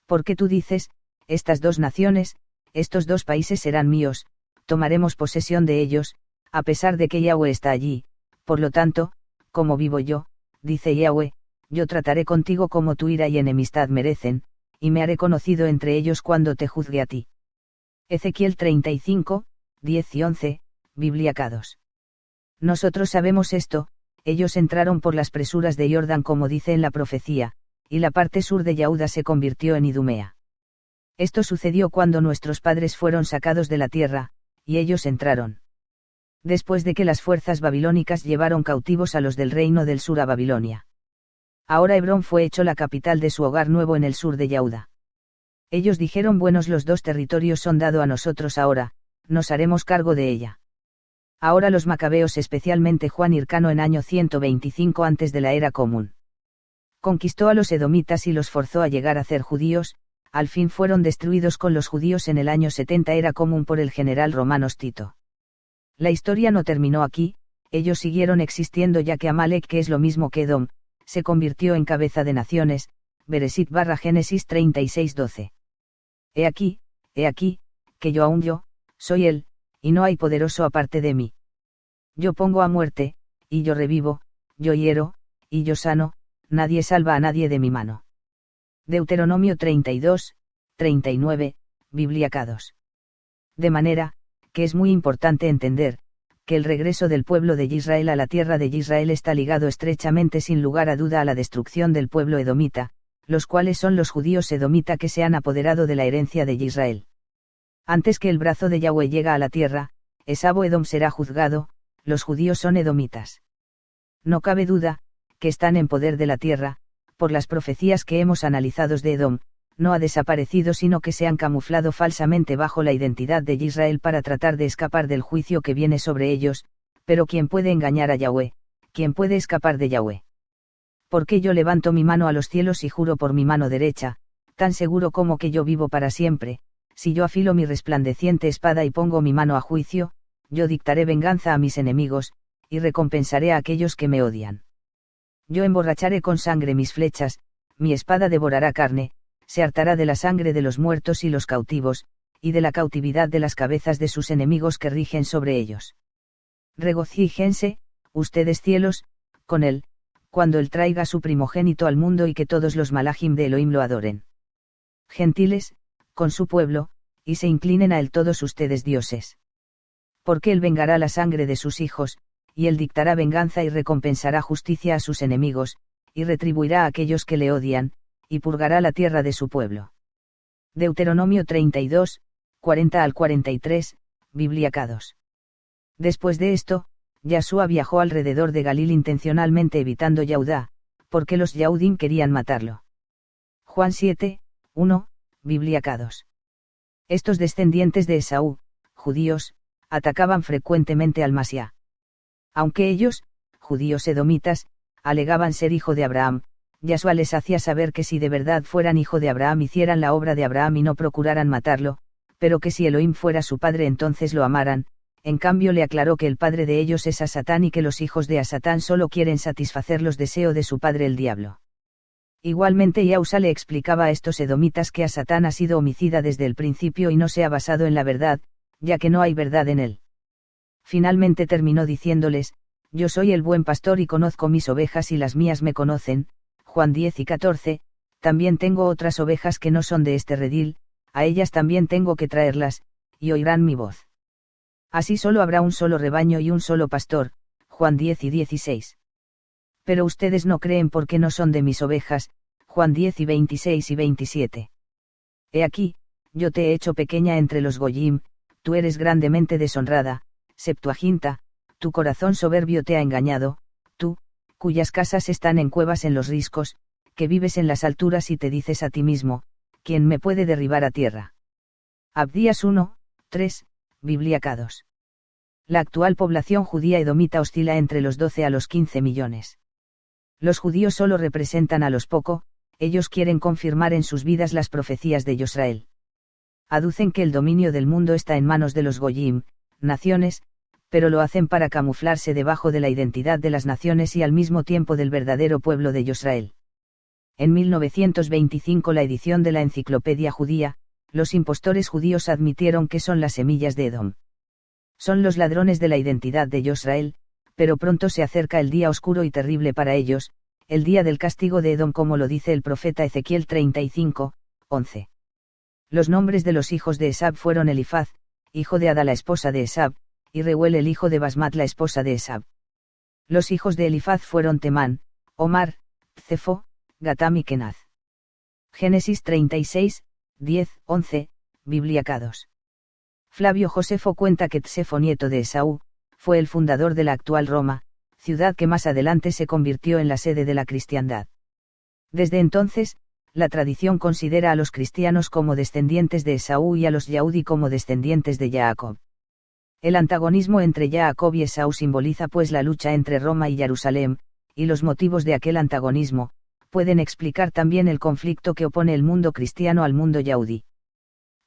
Porque tú dices, estas dos naciones, estos dos países serán míos, tomaremos posesión de ellos, a pesar de que Yahweh está allí. Por lo tanto, como vivo yo, dice Yahweh, yo trataré contigo como tu ira y enemistad merecen, y me haré conocido entre ellos cuando te juzgue a ti. Ezequiel 35, 10 y 11, Biblia K2. Nosotros sabemos esto, ellos entraron por las presuras de Jordán como dice en la profecía, y la parte sur de Yahuda se convirtió en Idumea. Esto sucedió cuando nuestros padres fueron sacados de la tierra, y ellos entraron. Después de que las fuerzas babilónicas llevaron cautivos a los del reino del sur a Babilonia. Ahora Hebrón fue hecho la capital de su hogar nuevo en el sur de Yahuda. Ellos dijeron buenos los dos territorios son dado a nosotros ahora, nos haremos cargo de ella. Ahora los macabeos, especialmente Juan Hircano en año 125 antes de la era común. Conquistó a los edomitas y los forzó a llegar a ser judíos, al fin fueron destruidos con los judíos en el año 70 era común por el general Romanos Tito. La historia no terminó aquí, ellos siguieron existiendo ya que Amalek, que es lo mismo que Edom, se convirtió en cabeza de naciones. Bereshit Génesis 36:12. He aquí, que yo aún yo, soy él, y no hay poderoso aparte de mí. Yo pongo a muerte, y yo revivo, yo hiero, y yo sano, nadie salva a nadie de mi mano. Deuteronomio 32, 39, Biblia K2. De manera, que es muy importante entender, que el regreso del pueblo de Israel a la tierra de Israel está ligado estrechamente sin lugar a duda a la destrucción del pueblo edomita, los cuales son los judíos edomita que se han apoderado de la herencia de Israel. Antes que el brazo de Yahweh llega a la tierra, Esabo Edom será juzgado, los judíos son edomitas. No cabe duda, que están en poder de la tierra, por las profecías que hemos analizado de Edom, no ha desaparecido sino que se han camuflado falsamente bajo la identidad de Israel para tratar de escapar del juicio que viene sobre ellos, pero ¿quién puede engañar a Yahweh? ¿Quién puede escapar de Yahweh? Porque yo levanto mi mano a los cielos y juro por mi mano derecha, tan seguro como que yo vivo para siempre, si yo afilo mi resplandeciente espada y pongo mi mano a juicio, yo dictaré venganza a mis enemigos, y recompensaré a aquellos que me odian. Yo emborracharé con sangre mis flechas, mi espada devorará carne, se hartará de la sangre de los muertos y los cautivos, y de la cautividad de las cabezas de sus enemigos que rigen sobre ellos. Regocíjense, ustedes cielos, con él, cuando él traiga su primogénito al mundo y que todos los malachim de Elohim lo adoren. Gentiles, con su pueblo, y se inclinen a él todos ustedes dioses. Porque él vengará la sangre de sus hijos, y él dictará venganza y recompensará justicia a sus enemigos, y retribuirá a aquellos que le odian, y purgará la tierra de su pueblo. Deuteronomio 32, 40 al 43, Biblia K2. Después de esto, Yahshua viajó alrededor de Galil intencionalmente evitando Yahudá, porque los Yahudim querían matarlo. Juan 7, 1, Biblia K2. Estos descendientes de Esaú, judíos, atacaban frecuentemente al Masía. Aunque ellos, judíos edomitas, alegaban ser hijo de Abraham, Yahshua les hacía saber que si de verdad fueran hijo de Abraham hicieran la obra de Abraham y no procuraran matarlo, pero que si Elohim fuera su padre entonces lo amaran. En cambio le aclaró que el padre de ellos es a Satán y que los hijos de Satán solo quieren satisfacer los deseos de su padre el diablo. Igualmente Yahushua le explicaba a estos edomitas que Satán ha sido homicida desde el principio y no se ha basado en la verdad, ya que no hay verdad en él. Finalmente terminó diciéndoles, yo soy el buen pastor y conozco mis ovejas y las mías me conocen, Juan 10 y 14, también tengo otras ovejas que no son de este redil, a ellas también tengo que traerlas, y oirán mi voz. Así solo habrá un solo rebaño y un solo pastor, Juan 10 y 16. Pero ustedes no creen porque no son de mis ovejas, Juan 10 y 26 y 27. He aquí, yo te he hecho pequeña entre los goyim, tú eres grandemente deshonrada, Septuaginta, tu corazón soberbio te ha engañado, tú, cuyas casas están en cuevas en los riscos, que vives en las alturas y te dices a ti mismo, ¿quién me puede derribar a tierra? Abdías 1, 3, Biblia K2. La actual población judía edomita oscila entre los 12 a los 15 millones. Los judíos solo representan a los poco, ellos quieren confirmar en sus vidas las profecías de Israel. Aducen que el dominio del mundo está en manos de los goyim, naciones, pero lo hacen para camuflarse debajo de la identidad de las naciones y al mismo tiempo del verdadero pueblo de Israel. En 1925 la edición de la Enciclopedia Judía, los impostores judíos admitieron que son las semillas de Edom. Son los ladrones de la identidad de Israel, pero pronto se acerca el día oscuro y terrible para ellos, el día del castigo de Edom como lo dice el profeta Ezequiel 35, 11. Los nombres de los hijos de Esab fueron Elifaz, hijo de Ada la esposa de Esab, y Reuel el hijo de Basmat la esposa de Esab. Los hijos de Elifaz fueron Temán, Omar, Cefo, Gatam y Kenaz. Génesis 36, 10, 11, Biblia K2. Flavio Josefo cuenta que Cefo nieto de Esaú, fue el fundador de la actual Roma, ciudad que más adelante se convirtió en la sede de la cristiandad. Desde entonces, la tradición considera a los cristianos como descendientes de Esaú y a los Yahudí como descendientes de Jacob. El antagonismo entre Jacob y Esaú simboliza pues la lucha entre Roma y Jerusalén, y los motivos de aquel antagonismo, pueden explicar también el conflicto que opone el mundo cristiano al mundo Yahudí.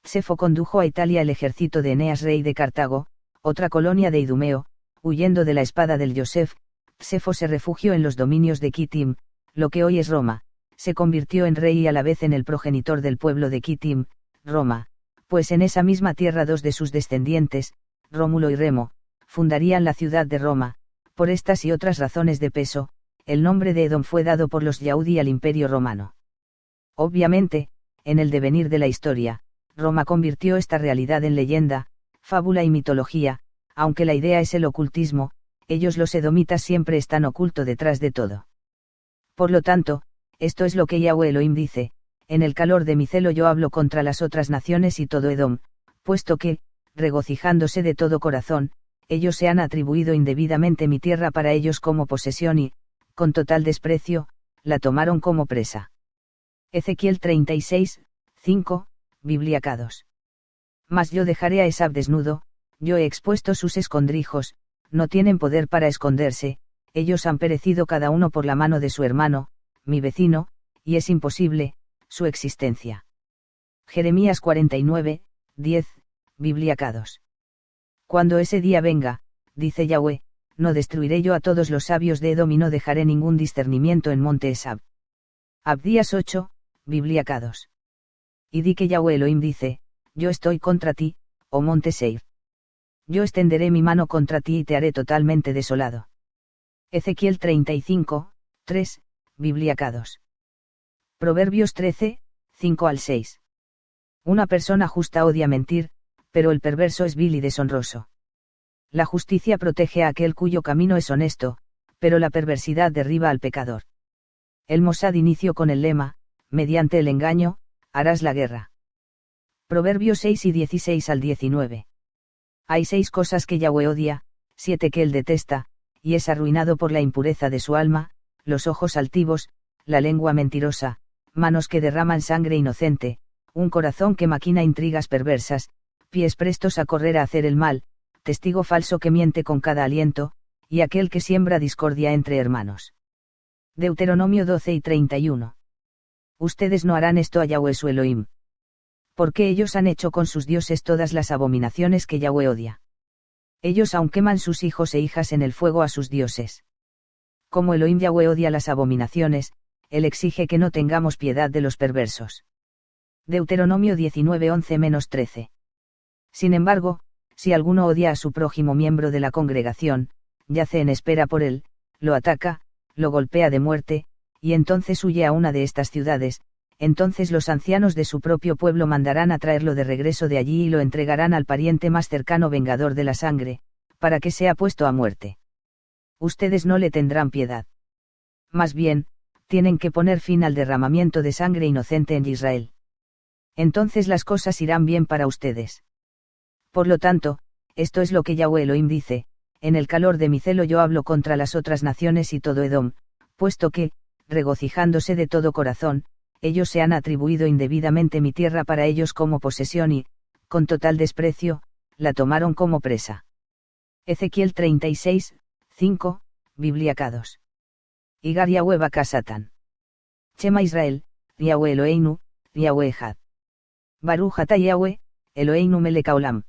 Cefo condujo a Italia el ejército de Eneas rey de Cartago, otra colonia de Idumeo, huyendo de la espada del Yosef. Cefo se refugió en los dominios de Kitim, lo que hoy es Roma, se convirtió en rey y a la vez en el progenitor del pueblo de Kitim, Roma, pues en esa misma tierra dos de sus descendientes, Rómulo y Remo, fundarían la ciudad de Roma. Por estas y otras razones de peso, el nombre de Edom fue dado por los Yahudí al Imperio Romano. Obviamente, en el devenir de la historia, Roma convirtió esta realidad en leyenda, fábula y mitología, aunque la idea es el ocultismo, ellos los edomitas siempre están oculto detrás de todo. Por lo tanto, esto es lo que Yahweh Elohim dice, en el calor de mi celo yo hablo contra las otras naciones y todo Edom, puesto que, regocijándose de todo corazón, ellos se han atribuido indebidamente mi tierra para ellos como posesión y, con total desprecio, la tomaron como presa. Ezequiel 36, 5, Biblia K2. Mas yo dejaré a Esab desnudo, yo he expuesto sus escondrijos, no tienen poder para esconderse, ellos han perecido cada uno por la mano de su hermano, mi vecino, y es imposible, su existencia. Jeremías 49, 10, Biblia K2. Cuando ese día venga, dice Yahweh, no destruiré yo a todos los sabios de Edom y no dejaré ningún discernimiento en monte Esab. Abdías 8, Biblia K2. Y di que Yahweh Elohim dice, yo estoy contra ti, oh monte Seir. Yo extenderé mi mano contra ti y te haré totalmente desolado. Ezequiel 35, 3, Biblia K2. Proverbios 13, 5 al 6. Una persona justa odia mentir, pero el perverso es vil y deshonroso. La justicia protege a aquel cuyo camino es honesto, pero la perversidad derriba al pecador. El Mossad inició con el lema, mediante el engaño, harás la guerra. Proverbios 6 y 16 al 19. Hay 6 cosas que Yahweh odia, 7 que él detesta, y es arruinado por la impureza de su alma, los ojos altivos, la lengua mentirosa, manos que derraman sangre inocente, un corazón que maquina intrigas perversas, pies prestos a correr a hacer el mal, testigo falso que miente con cada aliento, y aquel que siembra discordia entre hermanos. Deuteronomio 12 y 31. Ustedes no harán esto a Yahweh su Elohim. Porque ellos han hecho con sus dioses todas las abominaciones que Yahweh odia. Ellos aún queman sus hijos e hijas en el fuego a sus dioses. Como Elohim Yahweh odia las abominaciones, él exige que no tengamos piedad de los perversos. Deuteronomio 19:11-13. Sin embargo, si alguno odia a su prójimo miembro de la congregación, yace en espera por él, lo ataca, lo golpea de muerte, y entonces huye a una de estas ciudades. Entonces los ancianos de su propio pueblo mandarán a traerlo de regreso de allí y lo entregarán al pariente más cercano vengador de la sangre, para que sea puesto a muerte. Ustedes no le tendrán piedad. Más bien, tienen que poner fin al derramamiento de sangre inocente en Israel. Entonces las cosas irán bien para ustedes. Por lo tanto, esto es lo que Yahweh Elohim dice: en el calor de mi celo yo hablo contra las otras naciones y todo Edom, puesto que, regocijándose de todo corazón, ellos se han atribuido indebidamente mi tierra para ellos como posesión y, con total desprecio, la tomaron como presa. Ezequiel 36, 5, Biblia K2. Igar Yahweh Baka Satan. Shema Israel, Yahweh Eloheinu, Yahweh Echad. Baruch Atah Yahweh, Eloheinu melech haolam.